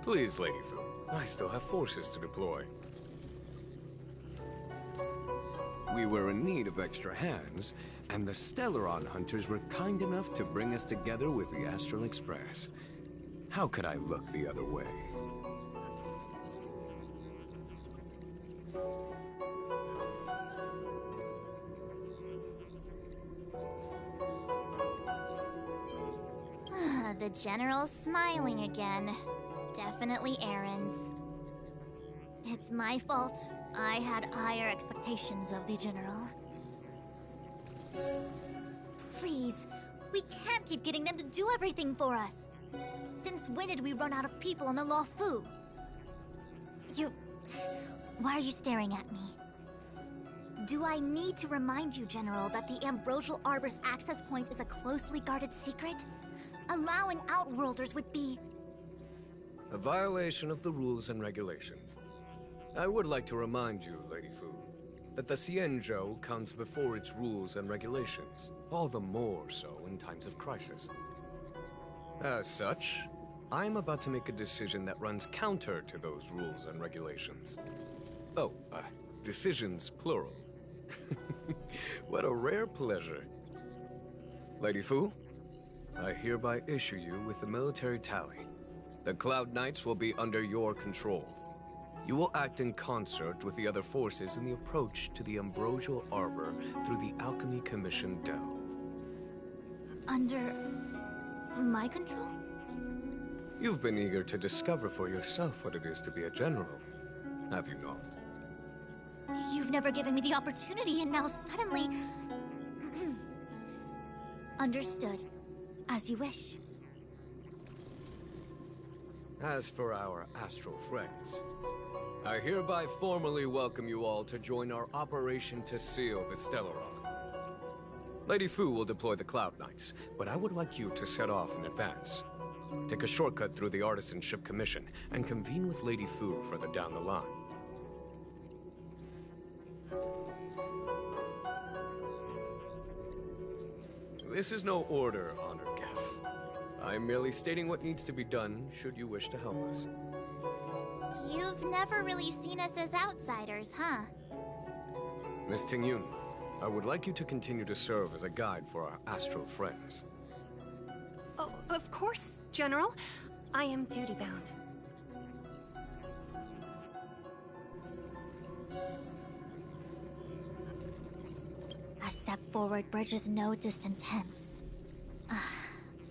Please, Lady Fu. I still have forces to deploy. We were in need of extra hands, and the Stellaron hunters were kind enough to bring us together with the Astral Express. How could I look the other way? The General's smiling again. Definitely Aaron's. It's my fault. I had higher expectations of the General. Please, we can't keep getting them to do everything for us. Since when did we run out of people on the Law Fu? Why are you staring at me? Do I need to remind you, General, that the Ambrosial Arbor's access point is a closely guarded secret? Allowing Outworlders would be... a violation of the rules and regulations. I would like to remind you, Lady Fu, that the Xianzhou comes before its rules and regulations, all the more so in times of crisis. As such, I'm about to make a decision that runs counter to those rules and regulations. Oh, decisions plural. What a rare pleasure. Lady Fu, I hereby issue you with the military tally. The Cloud Knights will be under your control. You will act in concert with the other forces in the approach to the Ambrosial Arbor through the Alchemy Commission delve. Under... my control? You've been eager to discover for yourself what it is to be a general, have you not? You've never given me the opportunity, and now suddenly... Understood. As you wish. As for our astral friends, I hereby formally welcome you all to join our operation to seal the Stellaron. Lady Fu will deploy the Cloud Knights, but I would like you to set off in advance. Take a shortcut through the Artisanship Commission and convene with Lady Fu further down the line. This is no order, honored guests. I am merely stating what needs to be done should you wish to help us. You've never really seen us as outsiders, huh? Miss Tingyun, I would like you to continue to serve as a guide for our astral friends. Oh, of course, General. I am duty-bound. A step forward bridges no distance hence.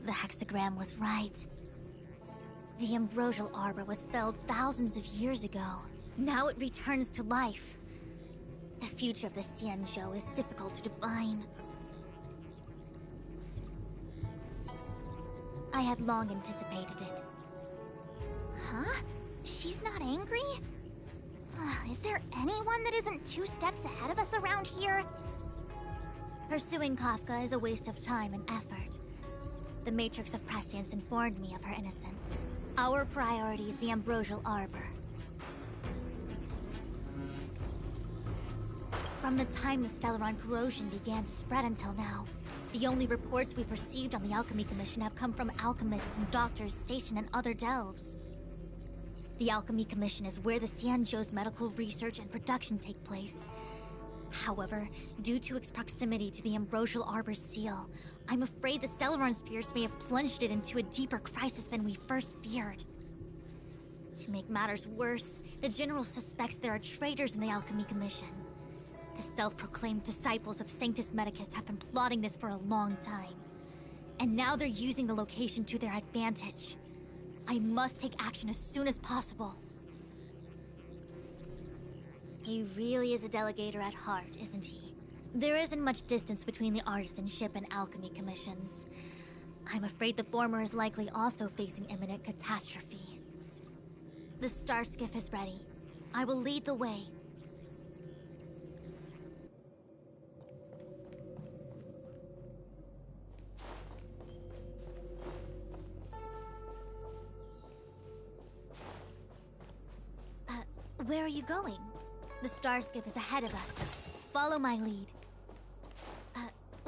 The hexagram was right. The Ambrosial Arbor was felled thousands of years ago. Now it returns to life. The future of the Xianzhou is difficult to define. I had long anticipated it. Huh? She's not angry? Is there anyone that isn't 2 steps ahead of us around here? Pursuing Kafka is a waste of time and effort. The Matrix of Prescience informed me of her innocence. Our priority is the Ambrosial Arbor. From the time the Stellaron corrosion began to spread until now, the only reports we've received on the Alchemy Commission have come from alchemists and doctors stationed in other delves. The Alchemy Commission is where the Xianzhou's medical research and production take place. However, due to its proximity to the Ambrosial Arbor's seal, I'm afraid the Stellaron spirits may have plunged it into a deeper crisis than we first feared. To make matters worse, the General suspects there are traitors in the Alchemy Commission. The self-proclaimed disciples of Sanctus Medicus have been plotting this for a long time. And now they're using the location to their advantage. I must take action as soon as possible. He really is a delegator at heart, isn't he? There isn't much distance between the Artisanship and Alchemy Commissions. I'm afraid the former is likely also facing imminent catastrophe. The Star Skiff is ready. I will lead the way. Where are you going? The starskip is ahead of us. Follow my lead.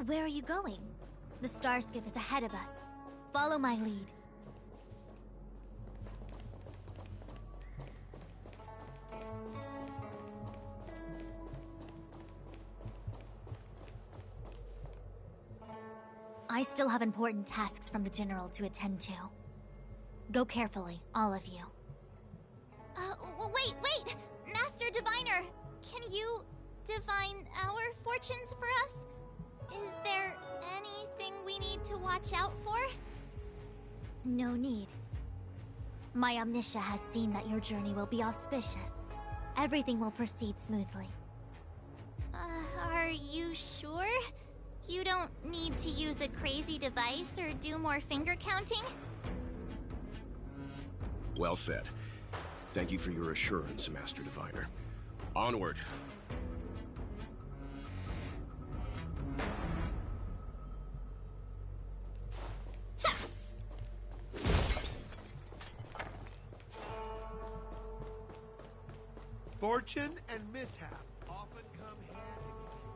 Where are you going? The starskip is ahead of us. Follow my lead. I still have important tasks from the General to attend to. Go carefully, all of you. Wait! Master Diviner! Can you divine our fortunes for us? Is there anything we need to watch out for? No need. My Omniscia has seen that your journey will be auspicious. Everything will proceed smoothly. Are you sure? You don't need to use a crazy device or do more finger counting? Well said. Thank you for your assurance, Master Diviner. Onward. Fortune and mishap often come hand in hand.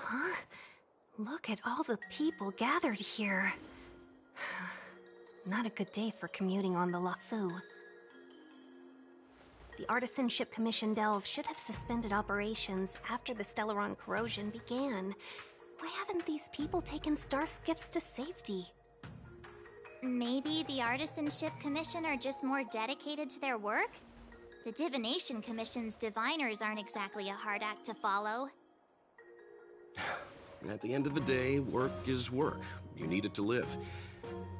Huh? Look at all the people gathered here. Not a good day for commuting on the LaFu. The Artisanship Commission Delve should have suspended operations after the Stellaron corrosion began. Why haven't these people taken star skiffs to safety? Maybe the Artisanship Commission are just more dedicated to their work? The Divination Commission's diviners aren't exactly a hard act to follow. At the end of the day, work is work. You need it to live.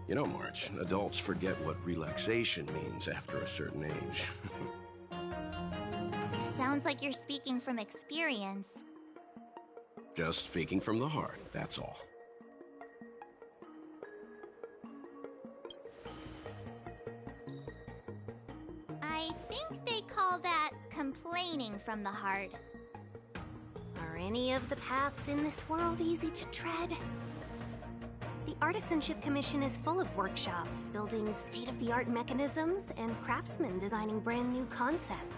You know, March, adults forget what relaxation means after a certain age. Sounds like you're speaking from experience. Just speaking from the heart, that's all. I think they call that complaining from the heart. Are any of the paths in this world easy to tread? The Artisanship Commission is full of workshops, building state-of-the-art mechanisms, and craftsmen designing brand new concepts.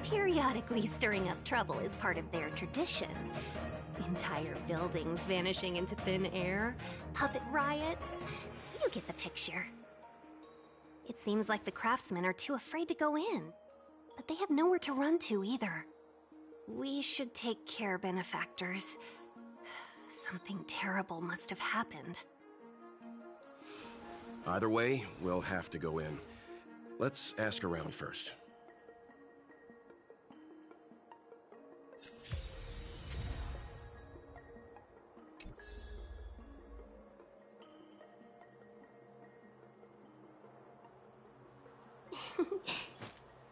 Periodically stirring up trouble is part of their tradition. Entire buildings vanishing into thin air, puppet riots. You get the picture. It seems like the craftsmen are too afraid to go in, but they have nowhere to run to either. We should take care, benefactors. Something terrible must have happened. Either way, we'll have to go in. Let's ask around first.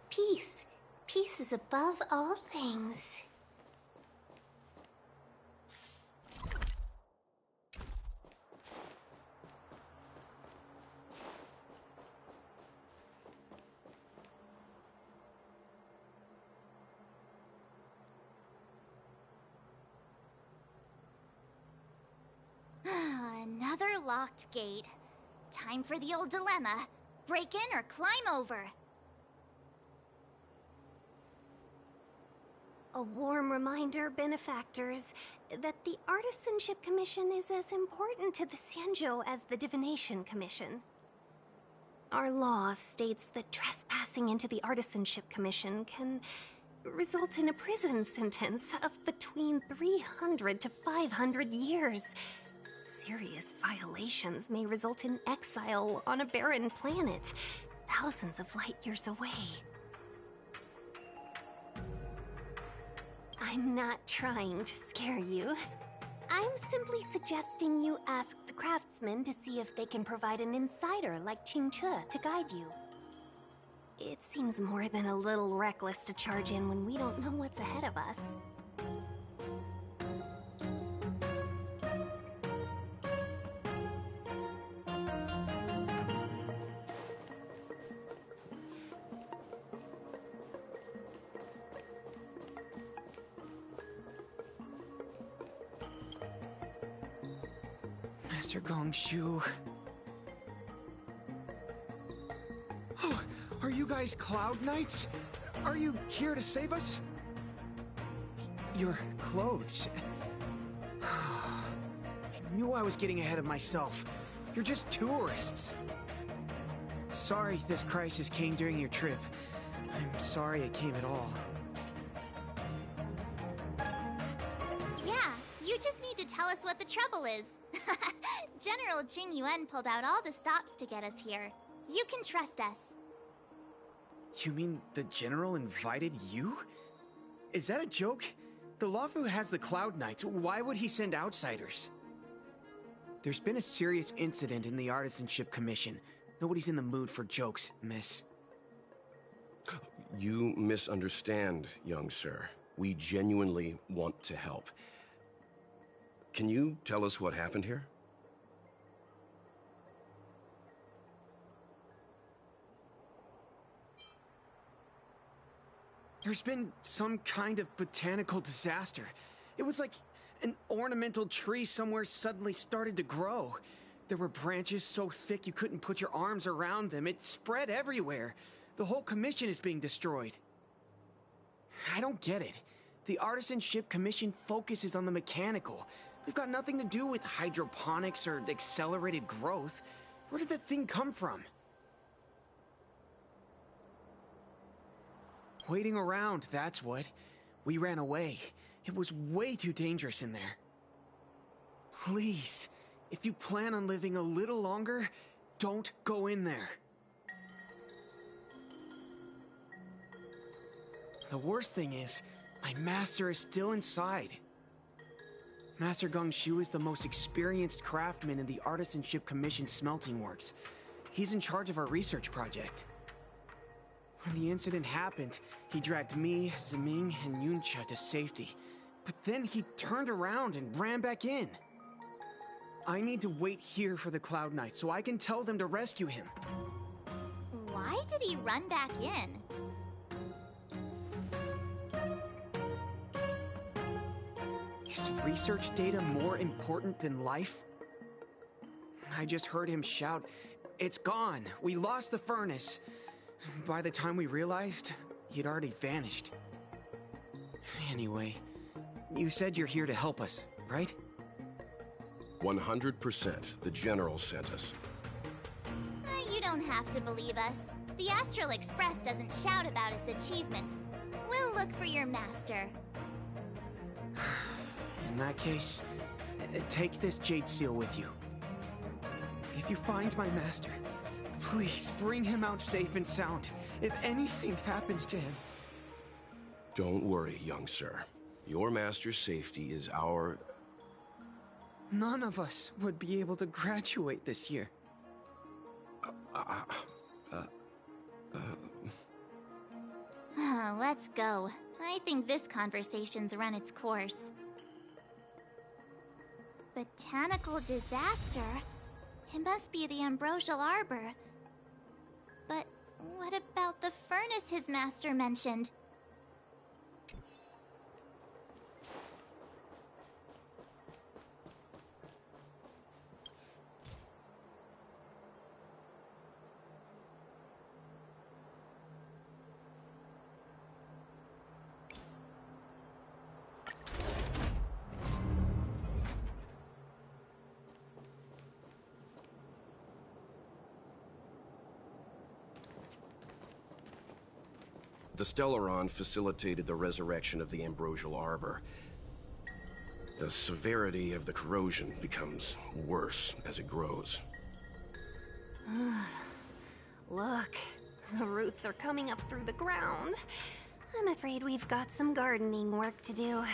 Peace. Peace is above all things. Another locked gate. Time for the old dilemma. Break in or climb over. A warm reminder, benefactors, that the Artisanship Commission is as important to the Xianzhou as the Divination Commission. Our law states that trespassing into the Artisanship Commission can result in a prison sentence of between 300 to 500 years. Serious violations may result in exile on a barren planet, thousands of light years away. I'm not trying to scare you. I'm simply suggesting you ask the craftsmen to see if they can provide an insider like Qingche to guide you. It seems more than a little reckless to charge in when we don't know what's ahead of us. Master Gongshu. Oh, are you guys Cloud Knights? Are you here to save us? Your clothes. I knew I was getting ahead of myself. You're just tourists. Sorry this crisis came during your trip. I'm sorry it came at all. Yeah, you just need to tell us what the trouble is. General Jing Yuan pulled out all the stops to get us here. You can trust us. You mean the General invited you? Is that a joke? The Luofu has the Cloud Knights. Why would he send outsiders? There's been a serious incident in the Artisanship Commission. Nobody's in the mood for jokes, miss. You misunderstand, young sir. We genuinely want to help. Can you tell us what happened here? There's been some kind of botanical disaster. It was like an ornamental tree somewhere suddenly started to grow. There were branches so thick you couldn't put your arms around them. It spread everywhere. The whole commission is being destroyed. I don't get it. The Artisanship Commission focuses on the mechanical. We've got nothing to do with hydroponics or accelerated growth. Where did that thing come from? Waiting around, that's what. We ran away. It was way too dangerous in there. Please, if you plan on living a little longer, don't go in there. The worst thing is, my master is still inside. Master Gongshu is the most experienced craftsman in the Artisanship Commission smelting works. He's in charge of our research project. When the incident happened, he dragged me, Zeming, and Yuncha to safety. But then he turned around and ran back in. I need to wait here for the Cloud Knight so I can tell them to rescue him. Why did he run back in? Is research data more important than life? I just heard him shout, "It's gone! We lost the furnace!" By the time we realized, he'd already vanished. Anyway, you said you're here to help us, right? 100%. The General sent us. You don't have to believe us. The Astral Express doesn't shout about its achievements. We'll look for your master. In that case, take this jade seal with you. If you find my master, please bring him out safe and sound. If anything happens to him... Don't worry, young sir. Your master's safety is our... None of us would be able to graduate this year. Let's go. I think this conversation's run its course. Botanical disaster? It must be the Ambrosial Arbor. But what about the furnace his master mentioned? The Stellaron facilitated the resurrection of the Ambrosial Arbor. The severity of the corrosion becomes worse as it grows. Look, the roots are coming up through the ground. I'm afraid we've got some gardening work to do.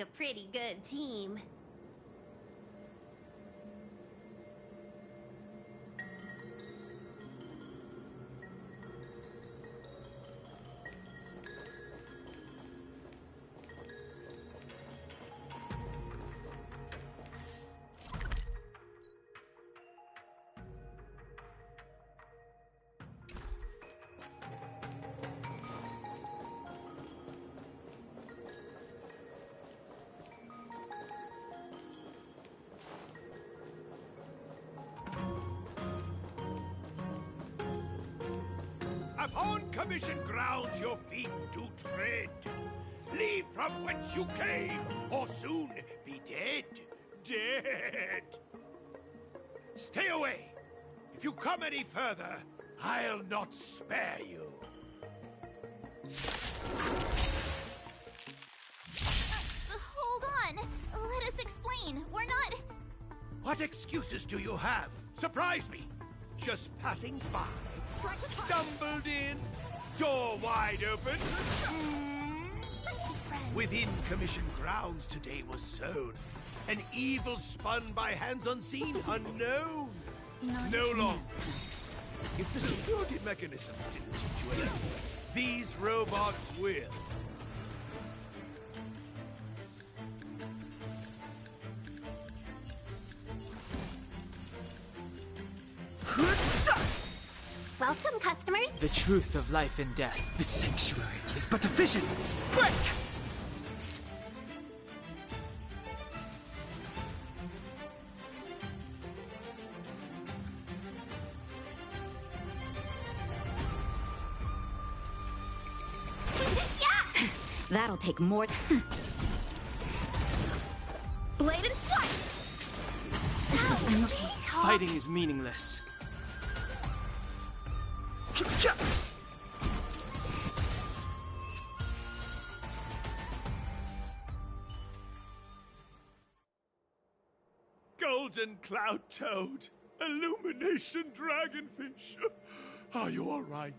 A pretty good team. Upon commission grounds your feet do tread. Leave from whence you came, or soon be dead. Dead. Stay away. If you come any further, I'll not spare you. Hold on. Let us explain. We're not... What excuses do you have? Surprise me. Just passing by. Stumbled in, door wide open. Within commission grounds today was sown an evil spun by hands unseen, unknown. No longer. If the security mechanisms didn't teach you anything, these robots will. Welcome, customers. The truth of life and death. The sanctuary is but a vision. Break! That'll take more. Blade and flight! I'm okay. Fighting is meaningless. Golden Cloud Toad, Illumination Dragonfish. Are you all right?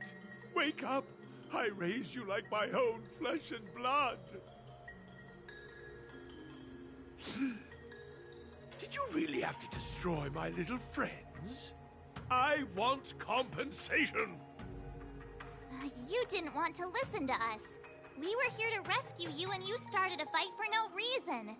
Wake up. I raised you like my own flesh and blood. Did you really have to destroy my little friends? I want compensation. You didn't want to listen to us. We were here to rescue you and you started a fight for no reason.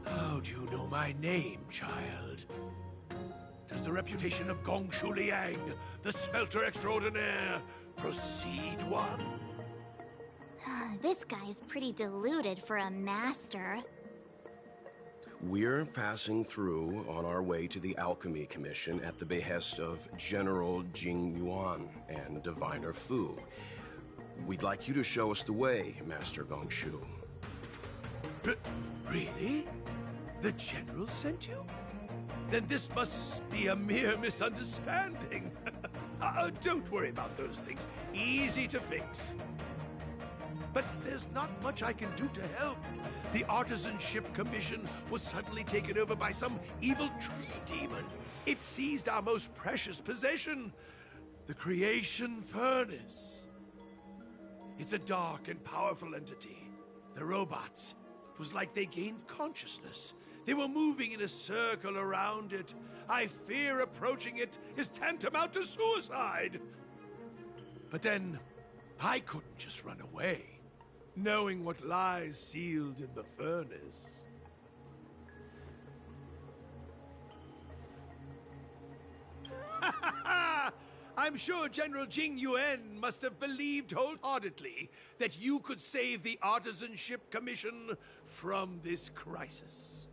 How do you know my name, child? Does the reputation of Gongshu Liang, the smelter extraordinaire, precede one? This guy's pretty deluded for a master. We're passing through on our way to the Alchemy Commission at the behest of General Jing Yuan and Diviner Fu. We'd like you to show us the way, Master Gongshu. Really? The General sent you? Then this must be a mere misunderstanding. Don't worry about those things. Easy to fix. But there's not much I can do to help. The Artisanship Commission was suddenly taken over by some evil tree demon. It seized our most precious possession, the Creation Furnace. It's a dark and powerful entity. The robots, it was like they gained consciousness. They were moving in a circle around it. I fear approaching it is tantamount to suicide. But then, I couldn't just run away, knowing what lies sealed in the furnace. I'm sure General Jing Yuan must have believed wholeheartedly that you could save the Artisanship Commission from this crisis.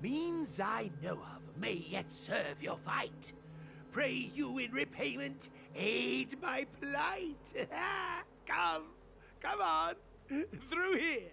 Means I know of may yet serve your fight. Pray you in repayment aid my plight. Come on, through here.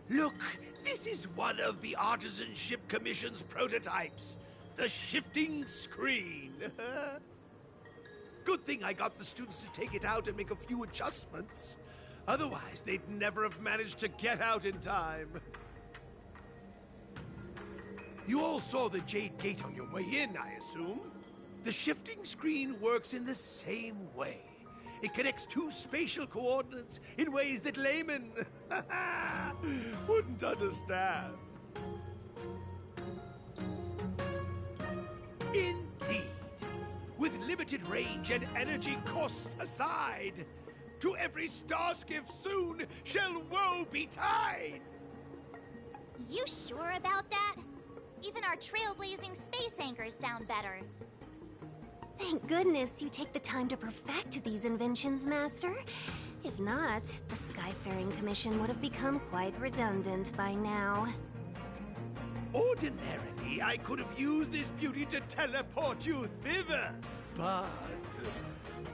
Look, this is one of the Artisanship Commission's prototypes. The shifting screen. Good thing I got the students to take it out and make a few adjustments. Otherwise, they'd never have managed to get out in time. You all saw the Jade Gate on your way in, I assume? The shifting screen works in the same way. It connects two spatial coordinates in ways that laymen wouldn't understand. Indeed. With limited range and energy costs aside, to every star skiff soon shall woe betide. You sure about that? Even our trailblazing space anchors sound better. Thank goodness you take the time to perfect these inventions, Master. If not, the Skyfaring Commission would have become quite redundant by now. Ordinarily, I could have used this beauty to teleport you thither, but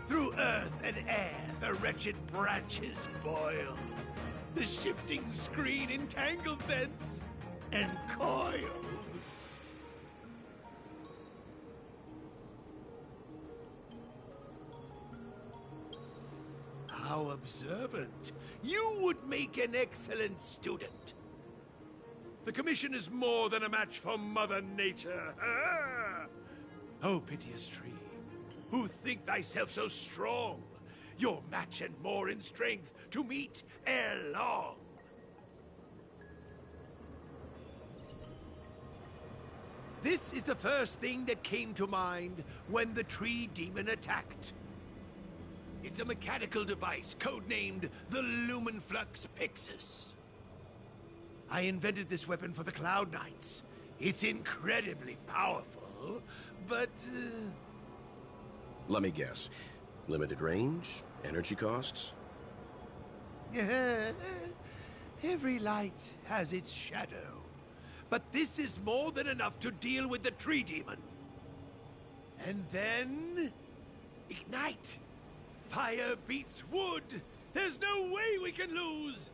through earth and air, the wretched branches boiled. The shifting screen entangled thence and coiled. How observant. You would make an excellent student. The Commission is more than a match for Mother Nature. Oh, piteous tree, who think thyself so strong, your match and more in strength to meet ere long. This is the first thing that came to mind when the tree demon attacked. It's a mechanical device codenamed the Lumenflux Pixis. I invented this weapon for the Cloud Knights. It's incredibly powerful, but... Let me guess. Limited range? Energy costs? Every light has its shadow. But this is more than enough to deal with the tree demon. And then... ignite! Fire beats wood! There's no way we can lose!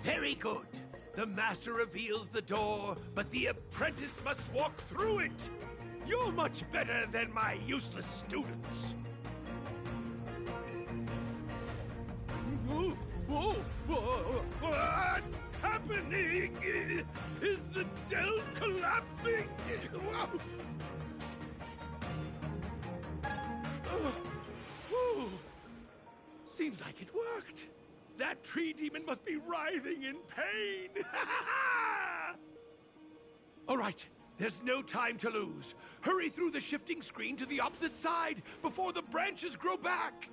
Very good. The master reveals the door, but the apprentice must walk through it. You're much better than my useless students. What's happening? Is the delve collapsing? Seems like it worked. That tree demon must be writhing in pain. All right, there's no time to lose. Hurry through the shifting screen to the opposite side before the branches grow back.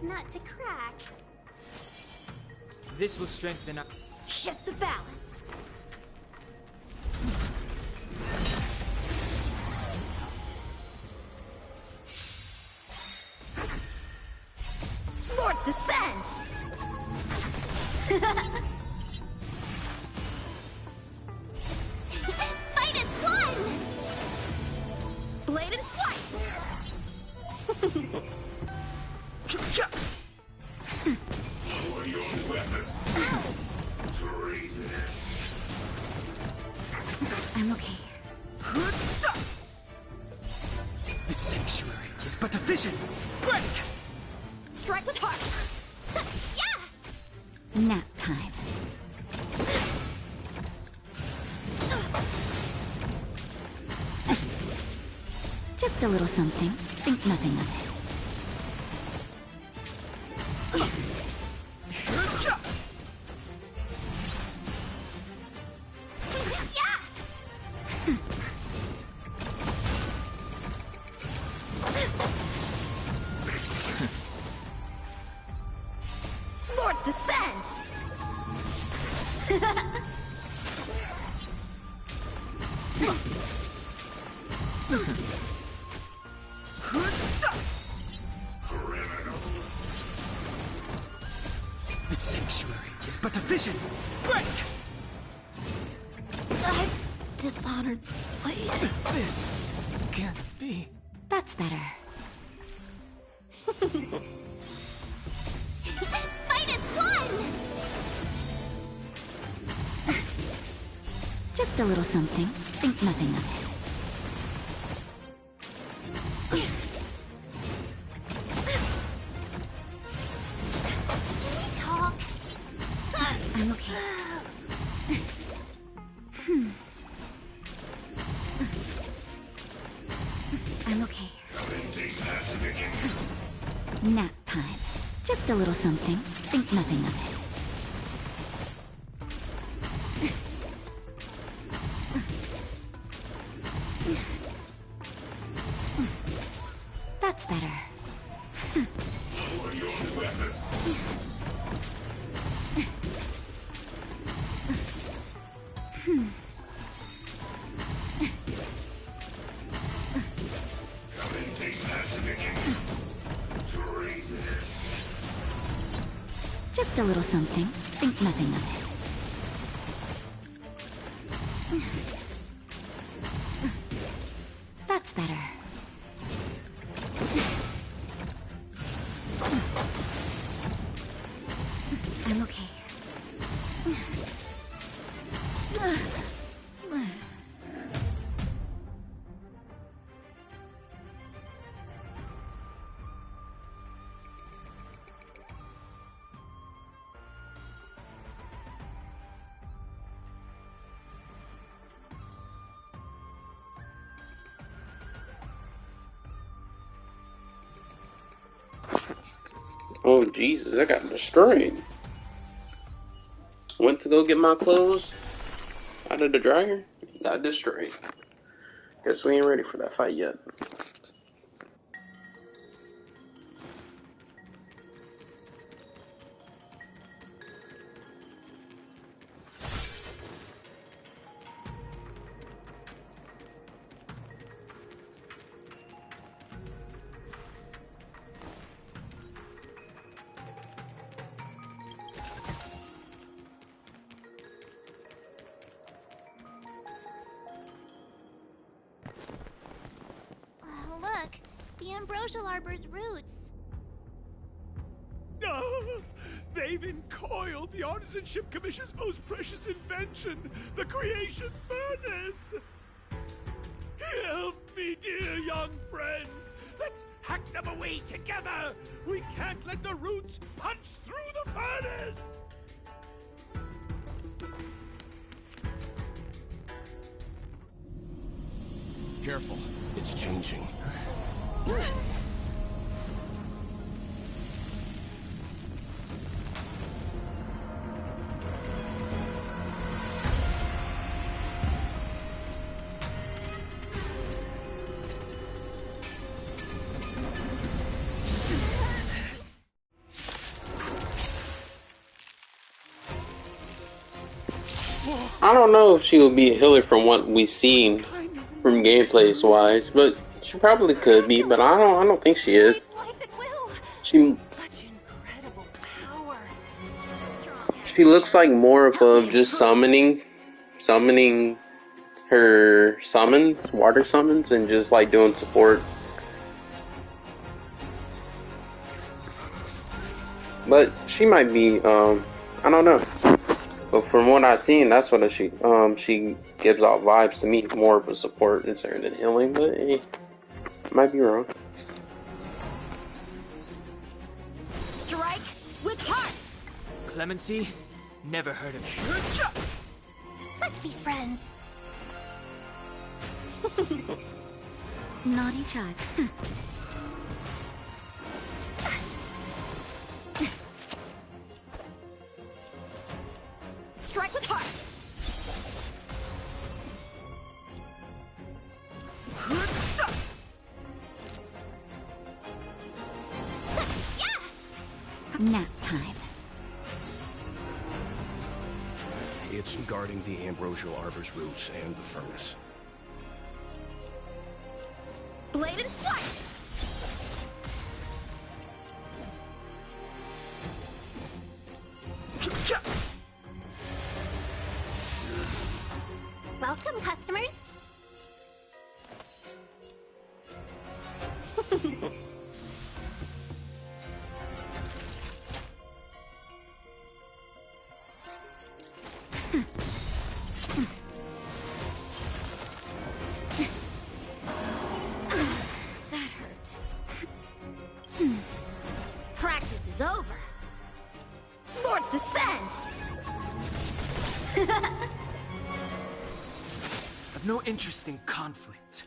Nut to crack. This will strengthen our... Shift the balance. Swords descend! Fight is won! Blade and flight! Lower your weapon. Treasonous. I'm okay. The sanctuary is but a vision. Break! Strike with heart! Yeah! Nap time. Just a little something. Think nothing of it. Swords descend! The sanctuary is but a vision. Break! I've dishonored my... This can't be. That's better. Minus one! Just a little something. Think nothing of it. Talk. I'm okay. I'm okay. Nap time. Just a little something. Think nothing of it. That's better. Just a little something. Think nothing of it. That's better. I'm okay. Oh Jesus, I got destroyed. Went to go get my clothes out of the dryer, got destroyed. Guess we ain't ready for that fight yet. Look, the Ambrosial Arbor's roots. They've encoiled the Artisanship Commission's most precious invention, the Creation Furnace! Help me, dear young friends! Let's hack them away together! We can't let the roots punch through the furnace! Careful, it's changing. I don't know if she would be a healer from what we've seen from gameplays wise, but she probably could be, but I don't think she is. She looks like more of just summoning her summons, water summons, and just like doing support. But she might be, I don't know. But from what I've seen, that's what she gives off vibes to me, more of a support instead than healing, but might be wrong. Strike with heart! Clemency? Never heard of it. Let's be friends. Naughty child. Strike with heart! Nap time. It's guarding the Ambrosial Arbor's roots and the furnace. Blade and flight! Welcome, customers. That hurt. Practice is over. Swords descend! I've no interest in conflict.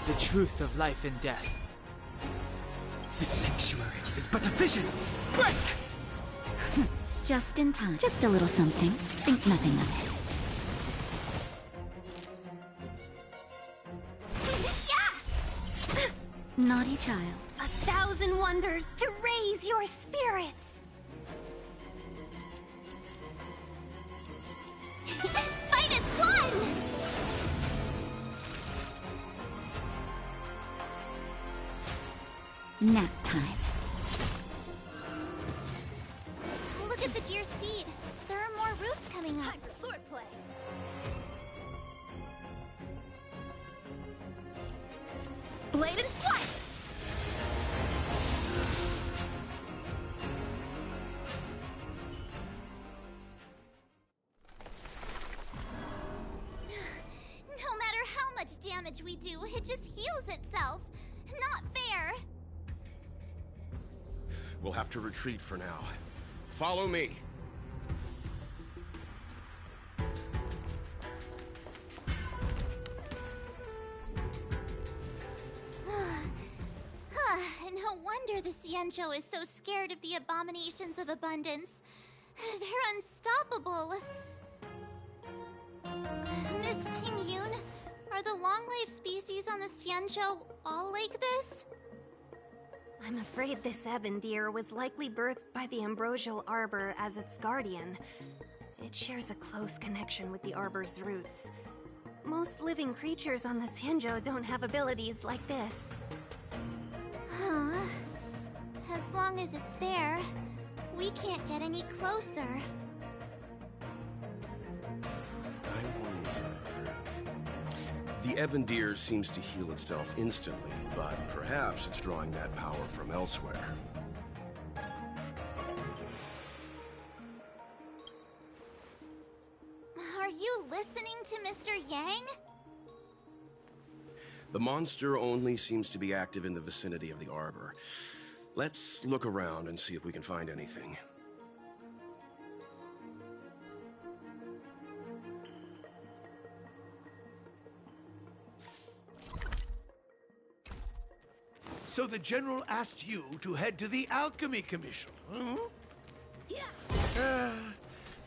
The truth of life and death. This sanctuary is but a vision. Break! Just in time. Just a little something. Think nothing of it. Naughty child. 1,000 wonders to raise your spirits. Fight is won! Nap time. Look at the deer's feet. There are more roots coming up. Time for swordplay. Blade and flight! No matter how much damage we do, it just heals itself. Not fair. We'll have to retreat for now. Follow me. No wonder the Xianzhou is so scared of the abominations of abundance. They're unstoppable. Miss Tingyun, are the long-life species on the Xianzhou all like this? I'm afraid this ebon deer was likely birthed by the ambrosial arbor as its guardian. It shares a close connection with the arbor's roots. Most living creatures on the Xianzhou don't have abilities like this. Huh. As long as it's there, we can't get any closer. I wonder... The ebon deer seems to heal itself instantly, but perhaps it's drawing that power from elsewhere. Are you listening to Mr. Yang? The monster only seems to be active in the vicinity of the arbor. Let's look around and see if we can find anything. So the General asked you to head to the Alchemy Commission, hmm? Yeah.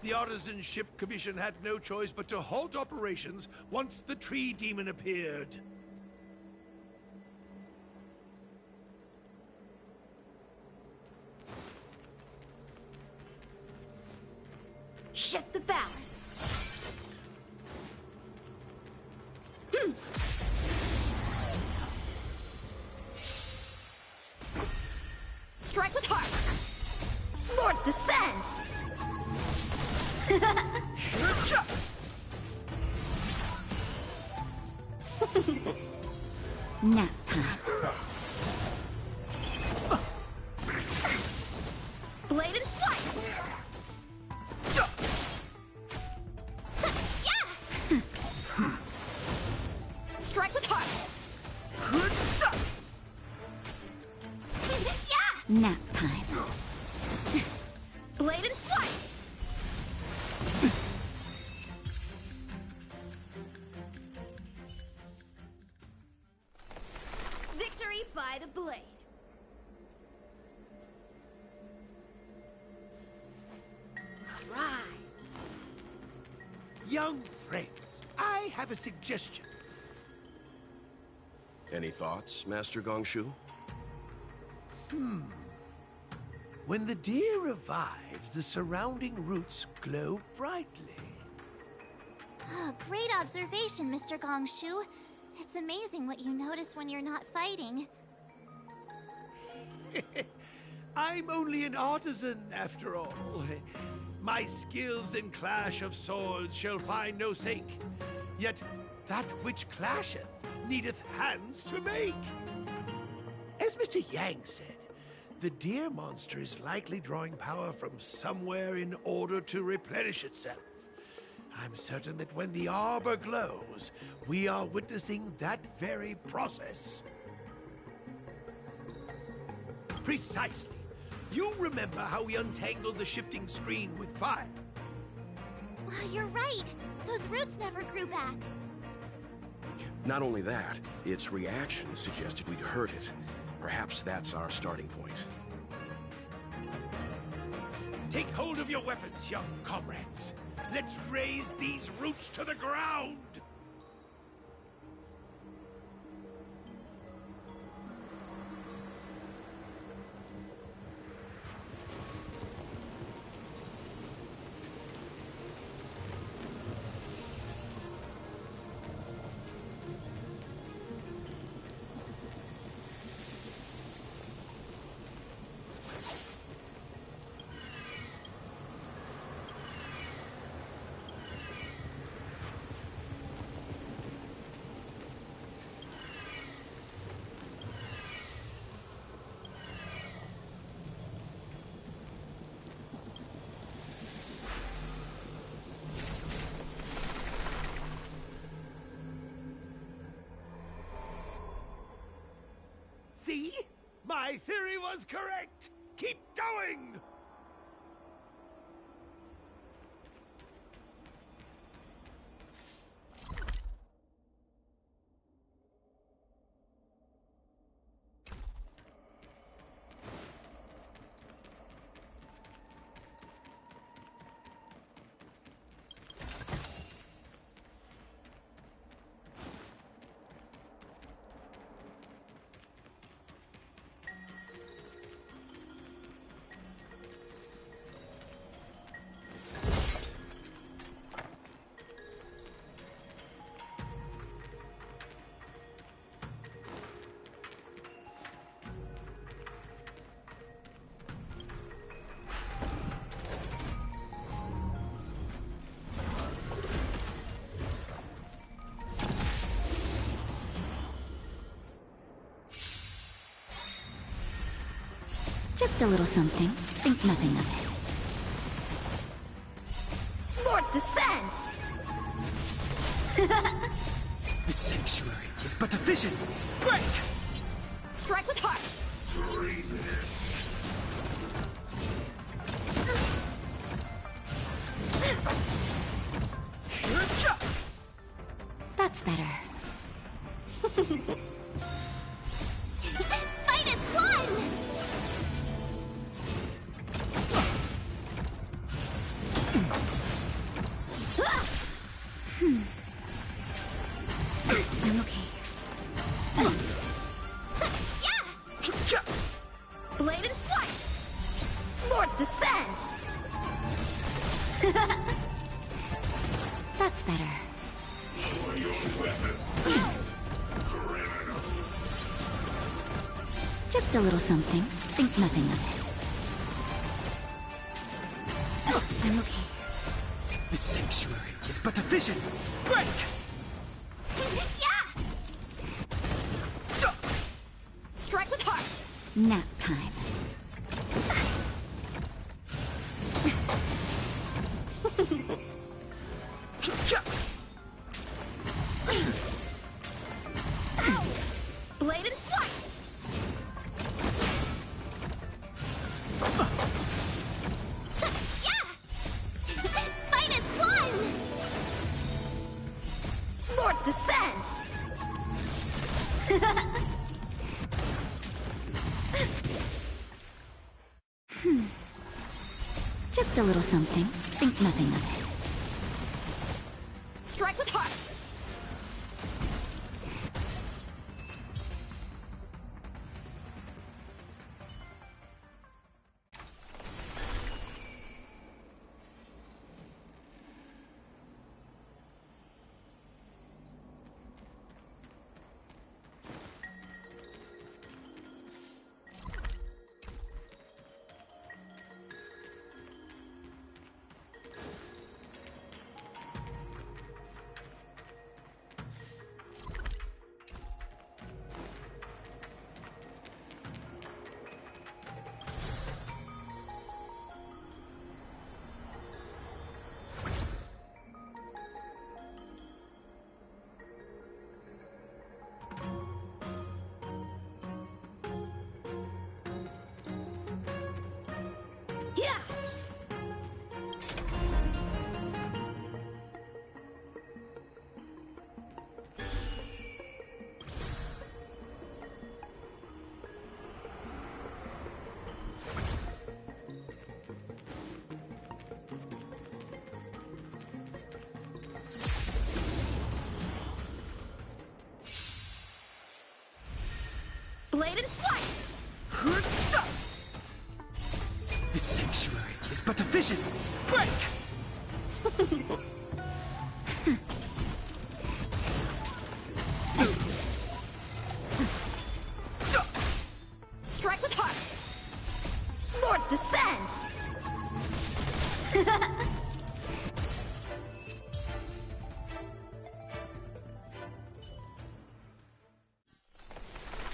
The Artisanship Commission had no choice but to halt operations once the tree demon appeared. Shift the balance. Strike with heart. Swords descend. Nap time. Blade and flight. Strike with heart. Nap time. Blade and flight. Victory by the blade. Right. Young friends, I have a suggestion. Any thoughts, Master Gongshu? When the deer revives, the surrounding roots glow brightly. Oh, great observation, Mr. Gongshu. It's amazing what you notice when you're not fighting. I'm only an artisan, after all. My skills in clash of swords shall find no sake. Yet that which clasheth needeth hands to make. As Mr. Yang said, The deer monster is likely drawing power from somewhere in order to replenish itself. I'm certain that when the arbor glows, we are witnessing that very process. Precisely. You remember how we untangled the shifting screen with fire? You're right. Those roots never grew back. Not only that, its reaction suggested we'd hurt it. Perhaps that's our starting point. Take hold of your weapons, young comrades. Let's raise these roots to the ground! See? My theory was correct! Keep going! Just a little something. Think nothing of it. Swords descend! The sanctuary is but a vision. Break! Strike with heart! That's better. Fight as one! I'm okay. Yeah! Blade and flight! Swords descend! That's better. Just a little something. Think nothing of it. I'm okay. The sanctuary is but a vision. Break! Yeah! Strike with heart! Nap time. Blade and flight! Yeah! Fight as one! Swords descend! Just a little something. Think nothing of it. Strike with heart! but a vision. Break! Strike with heart! Swords descend!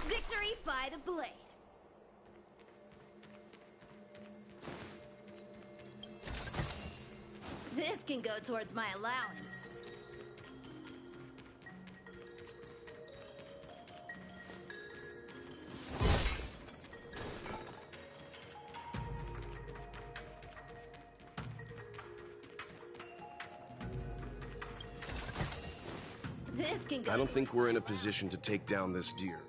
Victory by the blade! This can go towards my allowance. This can go. I don't think we're in a position to take down this deer.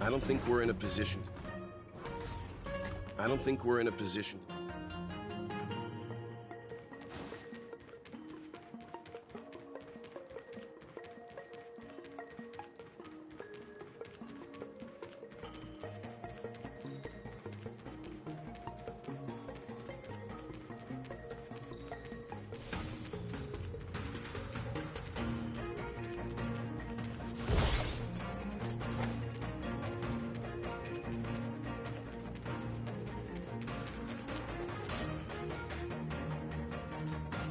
I don't think we're in a position. I don't think we're in a position.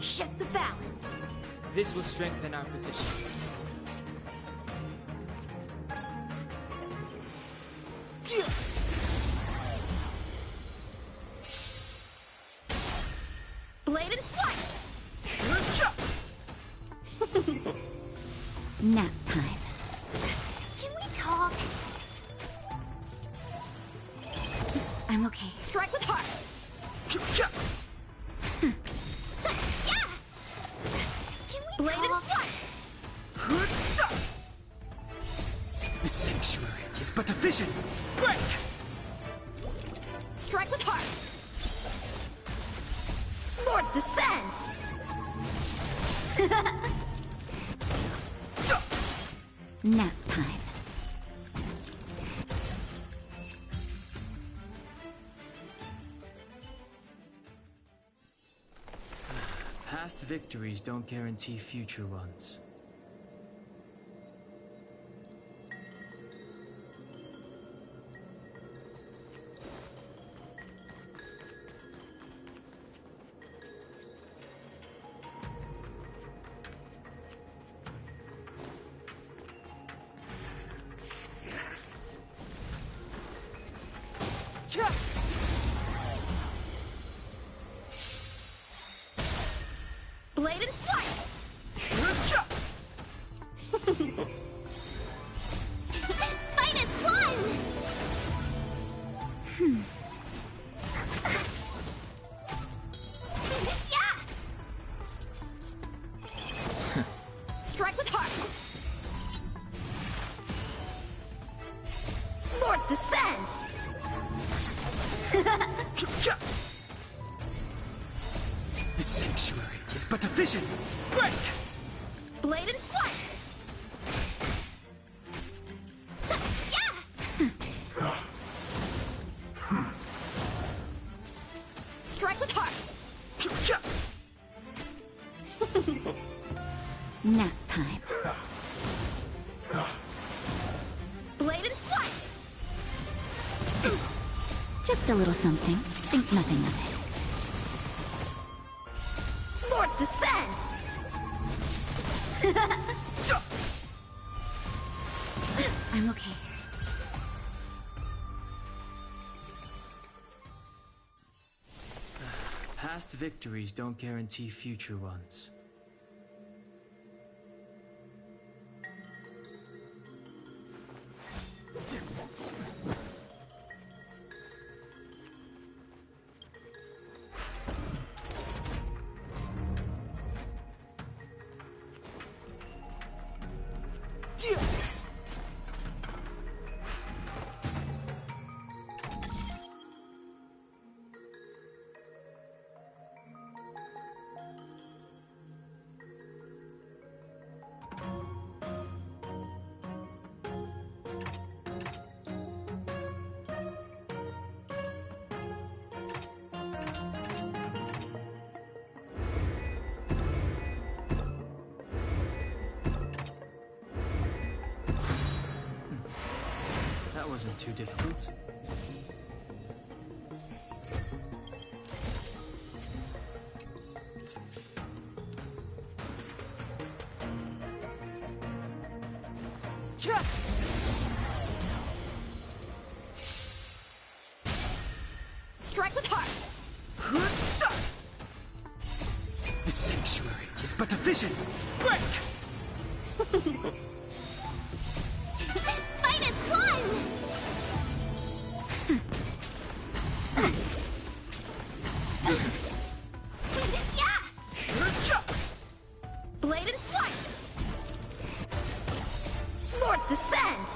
Shift the balance. This will strengthen our position. Bladed flight! Nap time. Can we talk? I'm okay. Strike with heart! Bladed flight! The sanctuary is but a vision. Break! Strike with heart! Swords descend! Nap time. Past victories don't guarantee future ones. Bladed flight! Fight is one! Yeah! Strike with heart! Swords descend! The sanctuary is but a vision. Break! Bladed flight! Strike with heart! Nap time. Bladed flight! Just a little something. Think nothing of it. Swords descend! I'm okay. Past victories don't guarantee future ones. wasn't too difficult. Strike with heart! The sanctuary is but a vision. Break! Fight is one! Yeah! Blade and flight! Swords descend!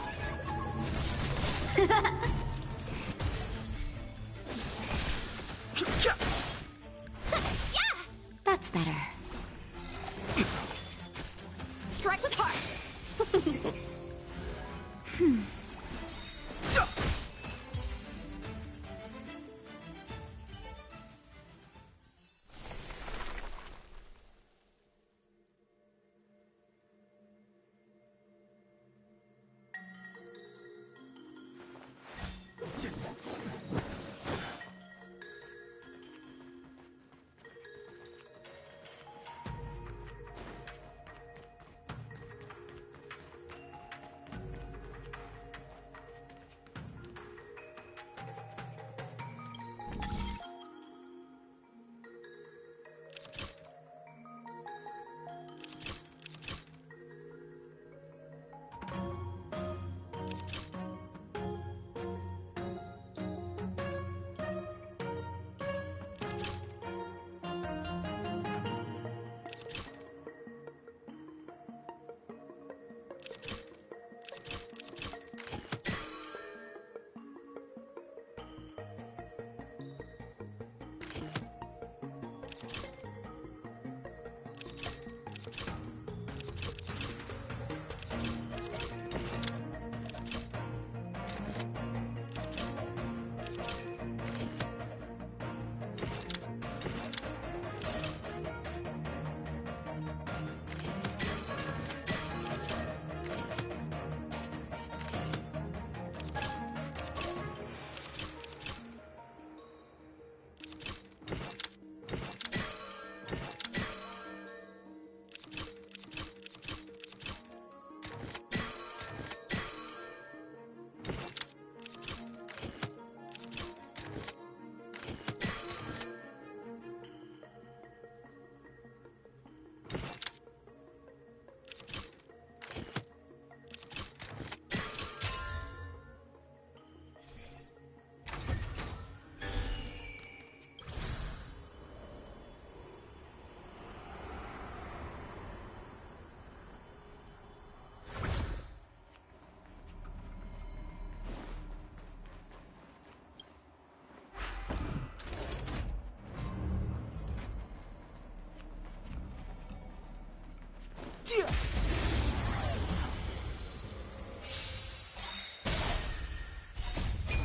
That's better. Strike with heart!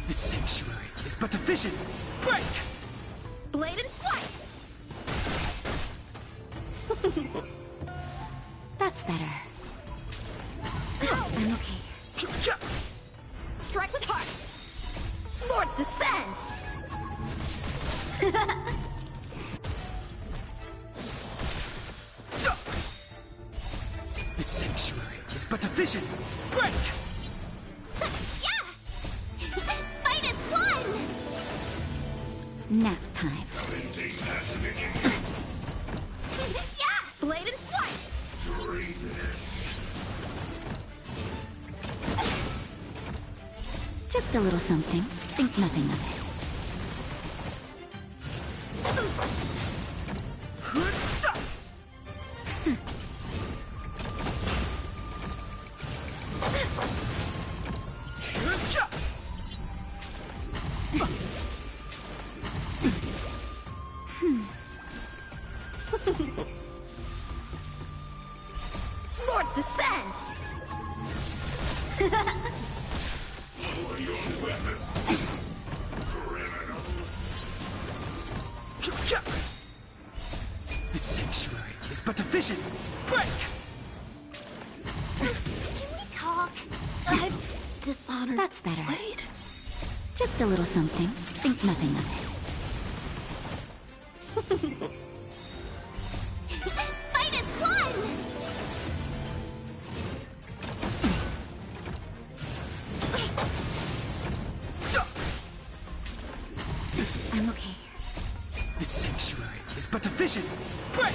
The sanctuary is but a vision. Break! Blade and flight! That's better. I'm okay. Strike with heart! Swords descend! The sanctuary is but a vision. Break! Fight is one! Nap time. Yeah! Blade and flight! Just a little something. Think nothing of it. Swords descend! Lower your weapon. Criminal. The sanctuary is but a vision. Break! Can we talk? I've decided Honored. That's better. Blade. Just a little something. Think nothing of it. Fight as one! I'm okay. The sanctuary is but a vision. Break!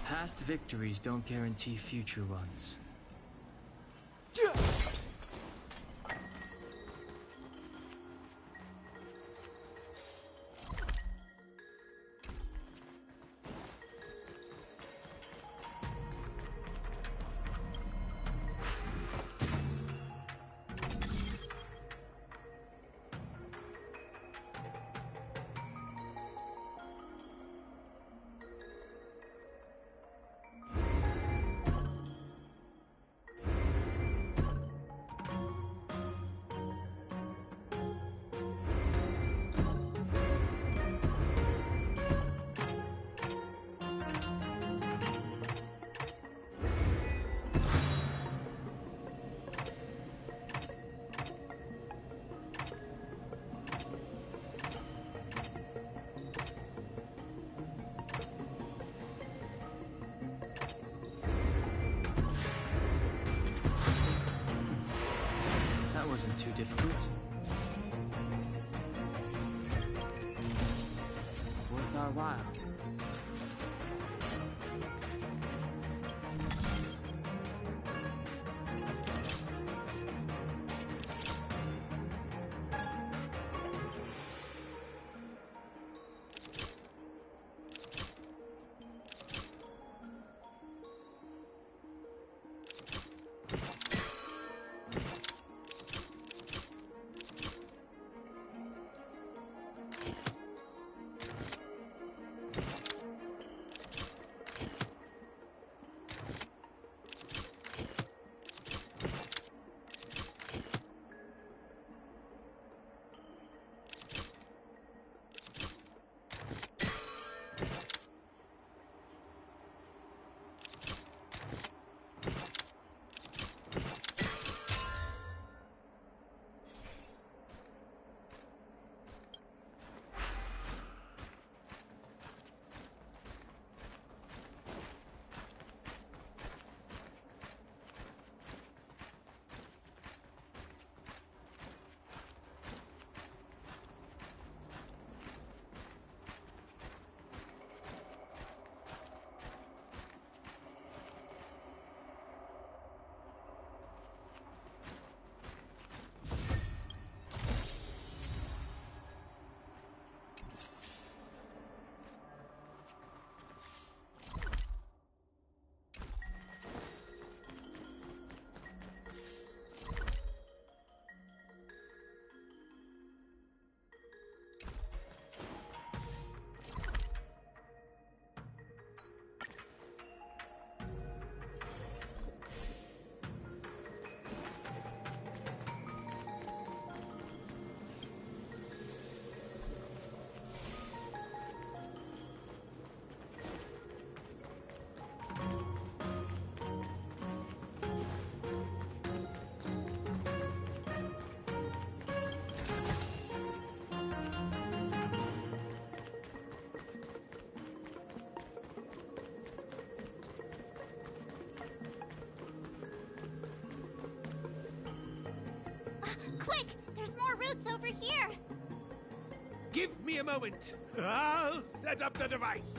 Past victories don't guarantee future ones. Wasn't too difficult. Worth our while. Quick! There's more routes over here! Give me a moment. I'll set up the device.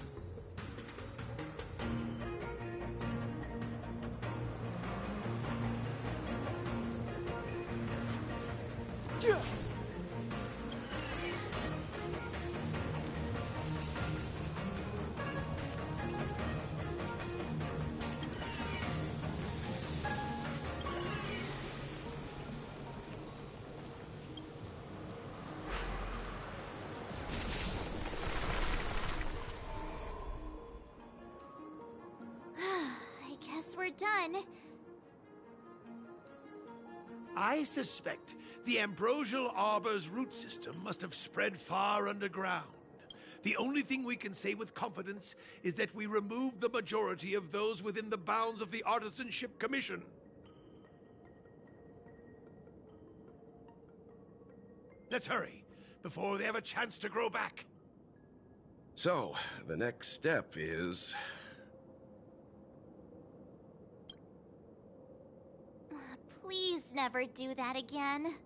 done. I suspect the Ambrosial Arbor's root system must have spread far underground. The only thing we can say with confidence is that we removed the majority of those within the bounds of the Artisanship Commission. Let's hurry, before they have a chance to grow back. So, the next step is... Please never do that again.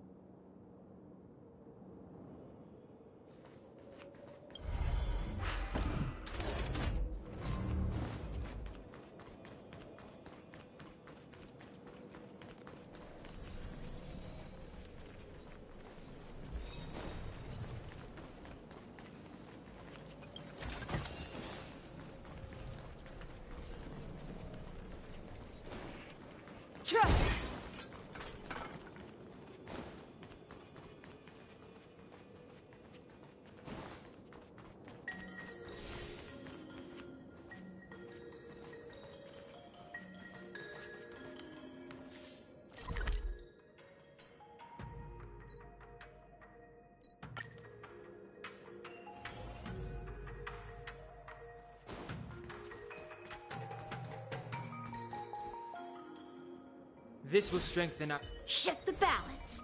This will strengthen our... Shift the balance.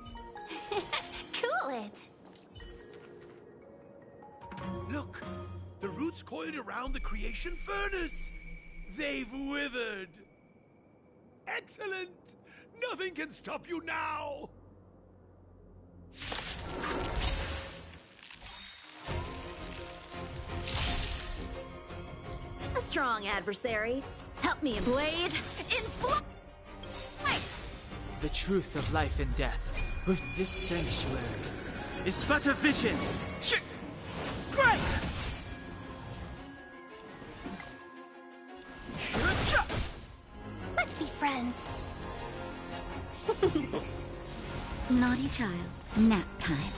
Cool it. Look! The roots coiled around the creation furnace! They've withered! Excellent! Nothing can stop you now! A strong adversary. Help me, Blade. In flight! The truth of life and death with this sanctuary is but a vision. Break! Let's be friends. Naughty child. Nap time.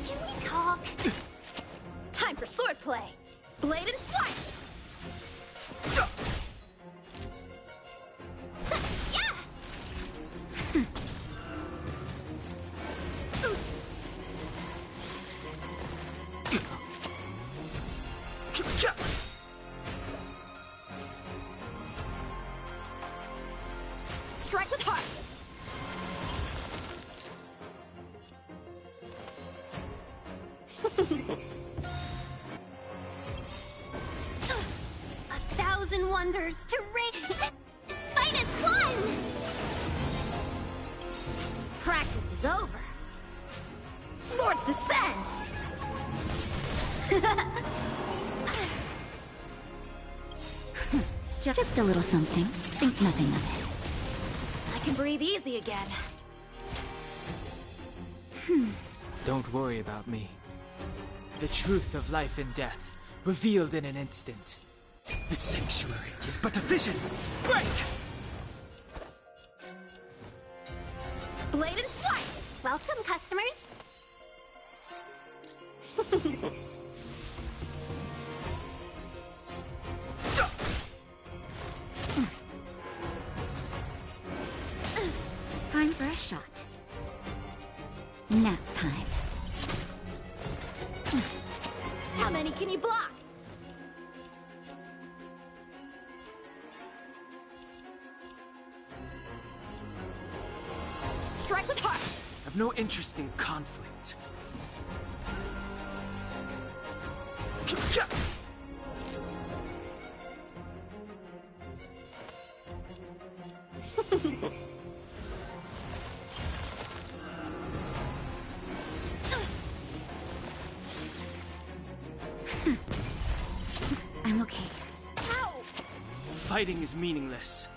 Can we talk? Time for swordplay. Blade in flight! Strike with heart! A thousand wonders to -1! Practice is over. Swords descend! Just a little something. Think nothing of it. I can breathe easy again. Don't worry about me. The truth of life and death, revealed in an instant. The sanctuary is but a vision. Break! Blade in flight! Welcome, customers. Time for a shot. Nap time. How many can you block? Strike with heart! I've no interest in conflict. I'm okay. Ow! Fighting is meaningless.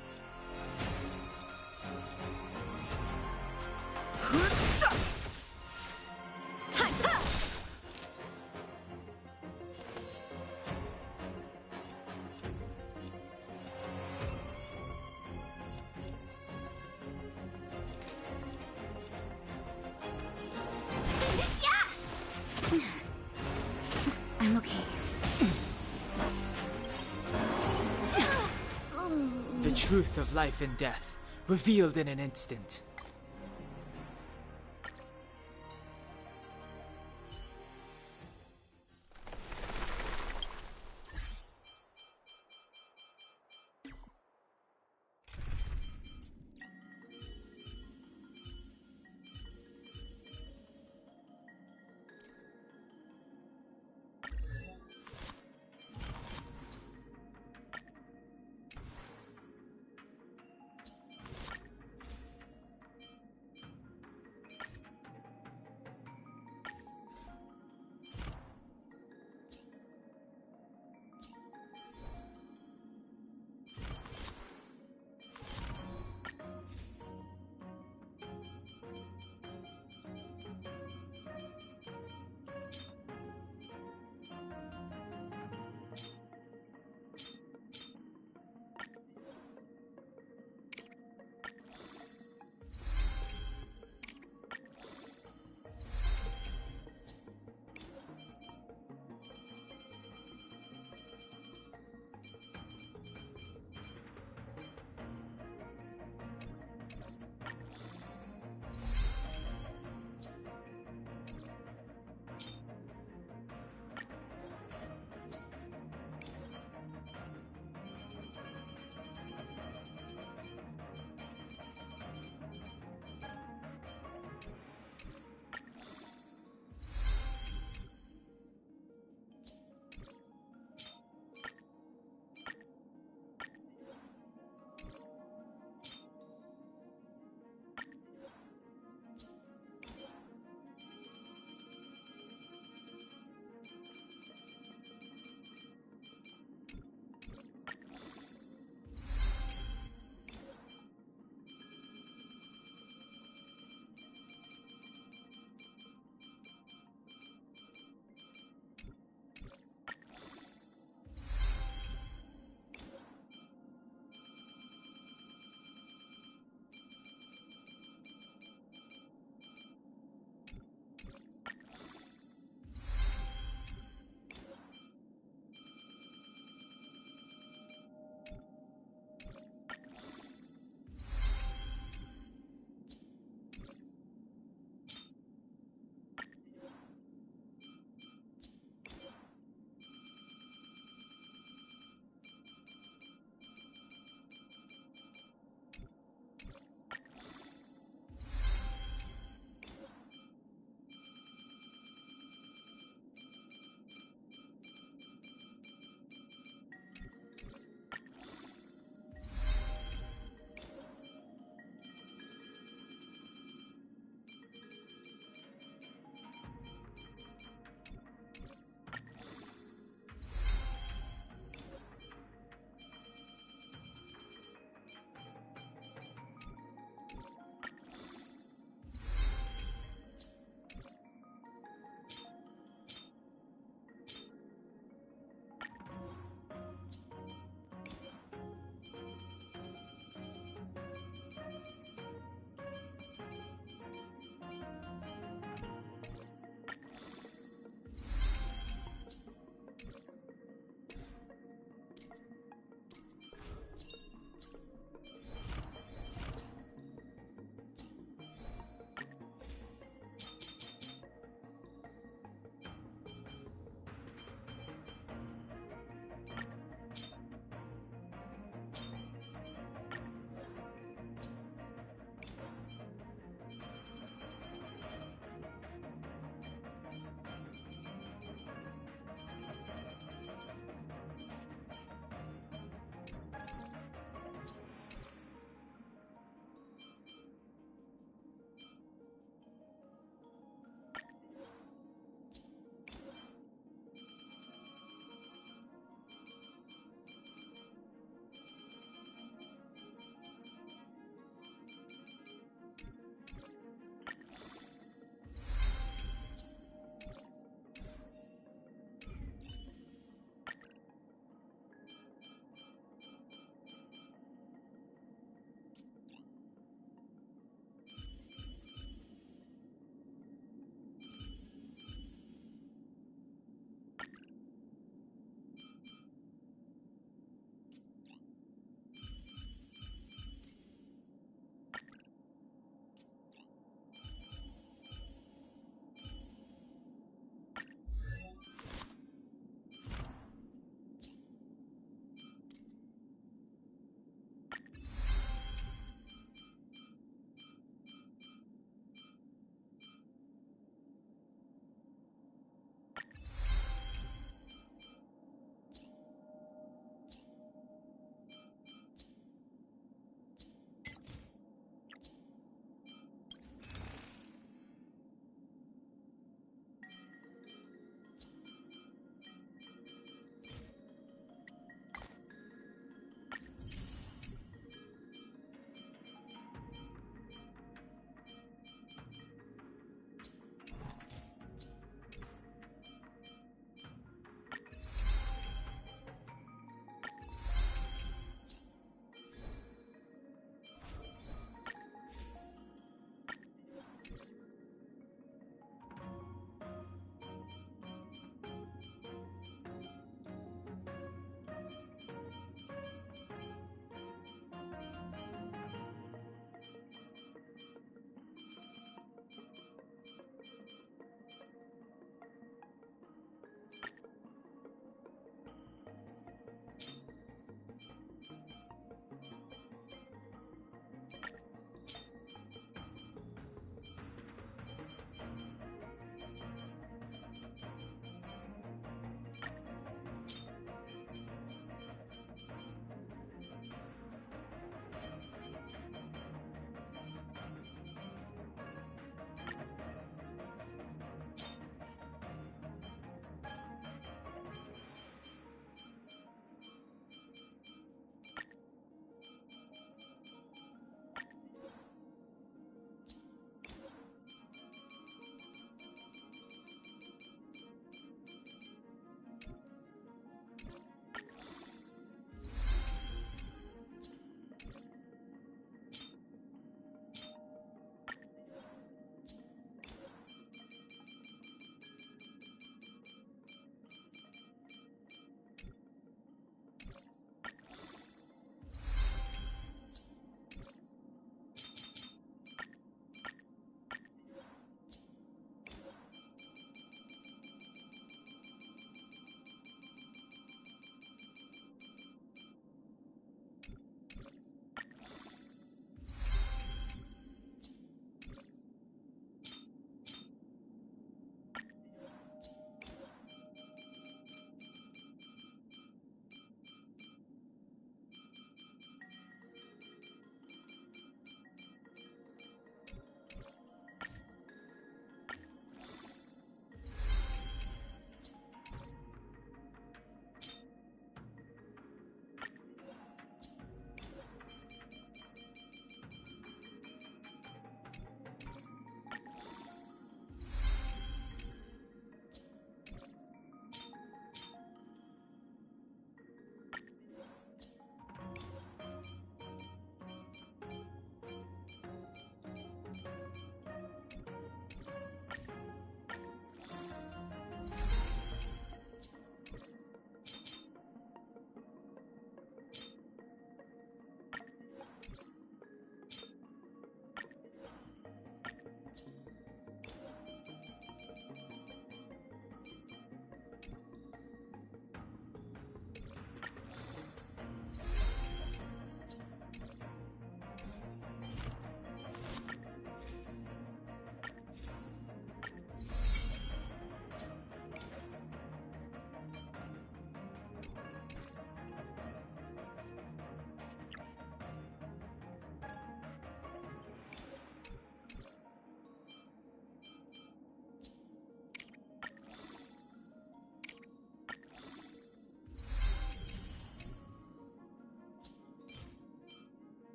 Time! I'm okay. truth of life and death, revealed in an instant.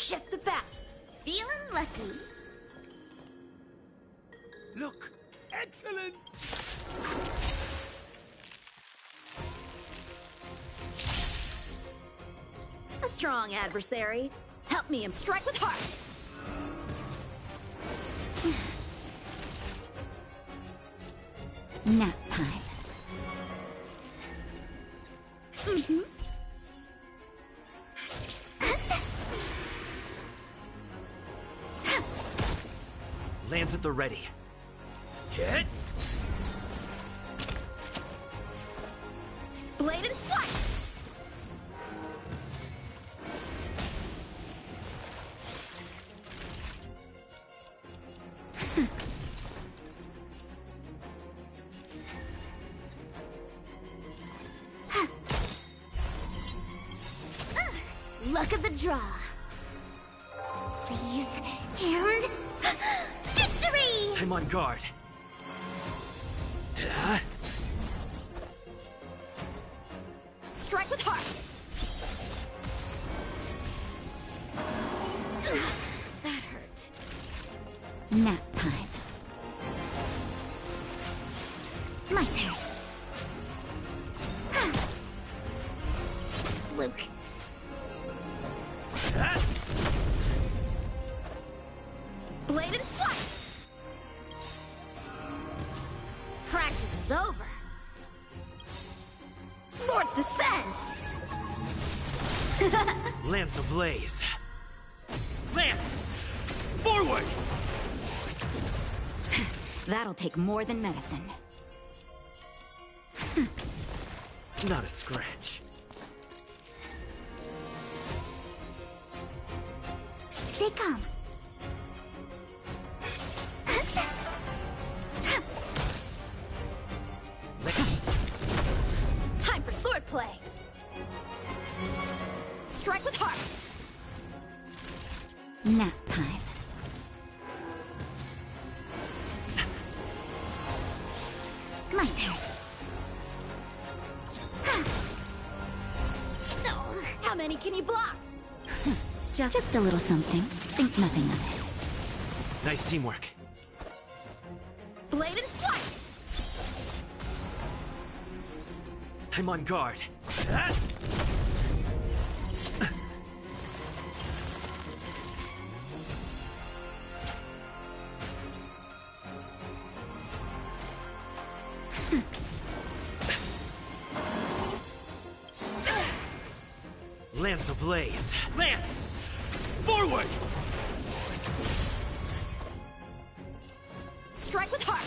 shift the bat. Feeling lucky. Look! Excellent! A strong adversary. Help me and strike with heart. Nap time. Mm-hmm. Lands at the ready. Hit! Blade and flight! Luck of the draw. Please, and victory! I'm on guard. Strike with heart! That hurt. Nap time. My turn. Luke. Blade and flight! Practice is over. Swords descend! Lance ablaze. Lance! Forward! That'll take more than medicine. Not a scratch. Stay calm. Time for swordplay! Strike with heart! Nap time. My turn. No! How many can you block? Just a little something. Think nothing of it. Nice teamwork. Blade and flight! I'm on guard. Lance ablaze. Lance! Forward! Strike with heart!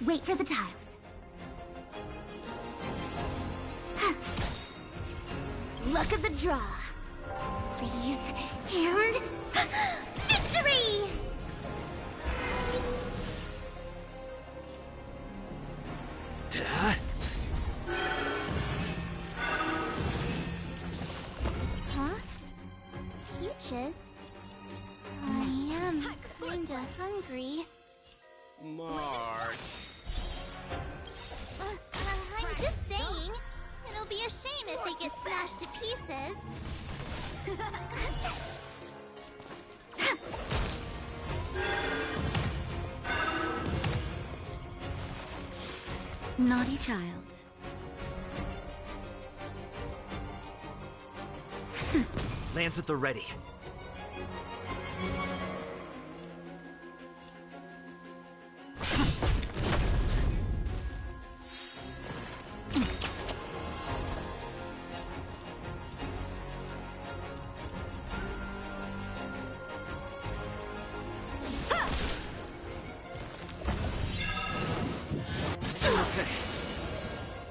Wait for the tiles. Luck of the draw. Please, and victory! Huh? Peaches? I am kinda hungry. Mark. I'm just saying. It'll be a shame if they get smashed to pieces. Naughty child. Lance at the ready.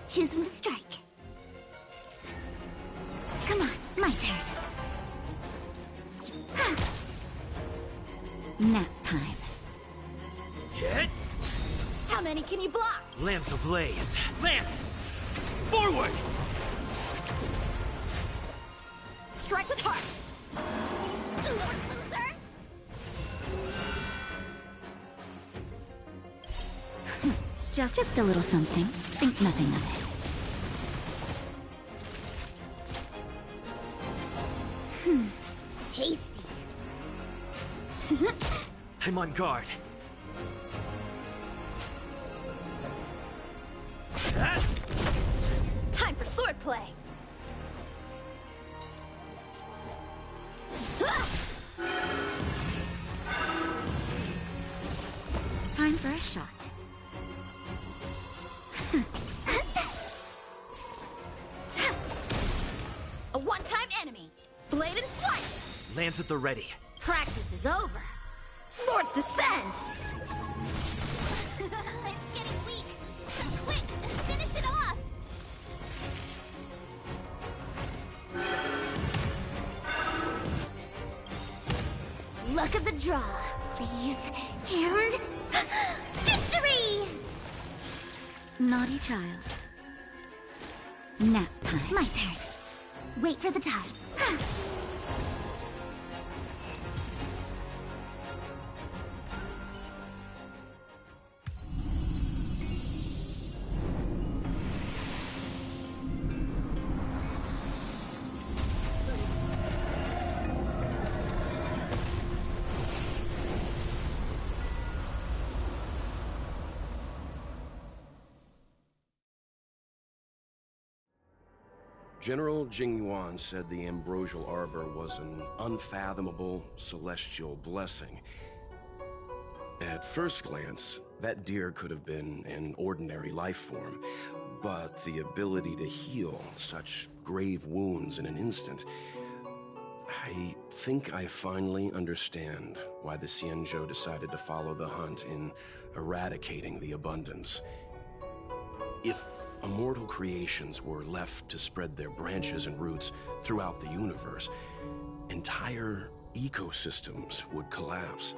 Choose whom to strike. Come on, my turn. Nap time. Hit! How many can you block? Lance ablaze. Lance! Forward! Strike with heart! Lord loser! Just a little something. Think nothing of it. Tasty. I'm on guard. Time for swordplay! Time for a shot. A one-time enemy! Blade and flight! Lance at the ready. Practice is over. Swords descend! It's getting weak. Quick, finish it off. Luck of the draw, please. And... victory! Naughty child. Nap time. My turn. Wait for the tides. General Jingyuan said the Ambrosial Arbor was an unfathomable celestial blessing. At first glance, that deer could have been an ordinary life form, but the ability to heal such grave wounds in an instant... I think I finally understand why the Xianzhou decided to follow the hunt in eradicating the abundance. If immortal creations were left to spread their branches and roots throughout the universe, entire ecosystems would collapse.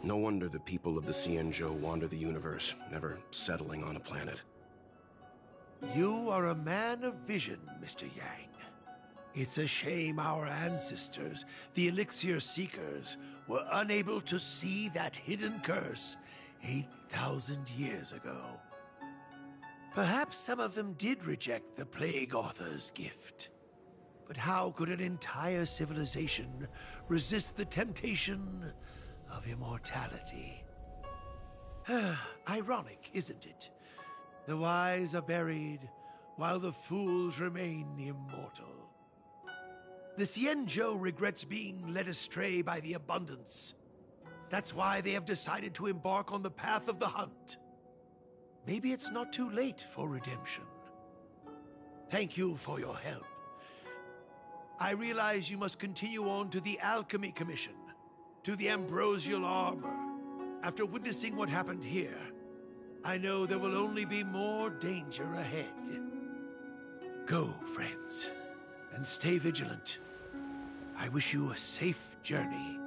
No wonder the people of the Xianzhou wander the universe, never settling on a planet. You are a man of vision, Mr. Yang. It's a shame our ancestors, the Elixir Seekers, were unable to see that hidden curse 8,000 years ago. Perhaps some of them did reject the Plague Author's gift. But how could an entire civilization resist the temptation of immortality? Ironic, isn't it? The wise are buried, while the fools remain immortal. The Xianzhou regrets being led astray by the abundance. That's why they have decided to embark on the path of the hunt. Maybe it's not too late for redemption. Thank you for your help. I realize you must continue on to the Alchemy Commission, to the Ambrosial Arbor. After witnessing what happened here, I know there will only be more danger ahead. Go, friends, and stay vigilant. I wish you a safe journey.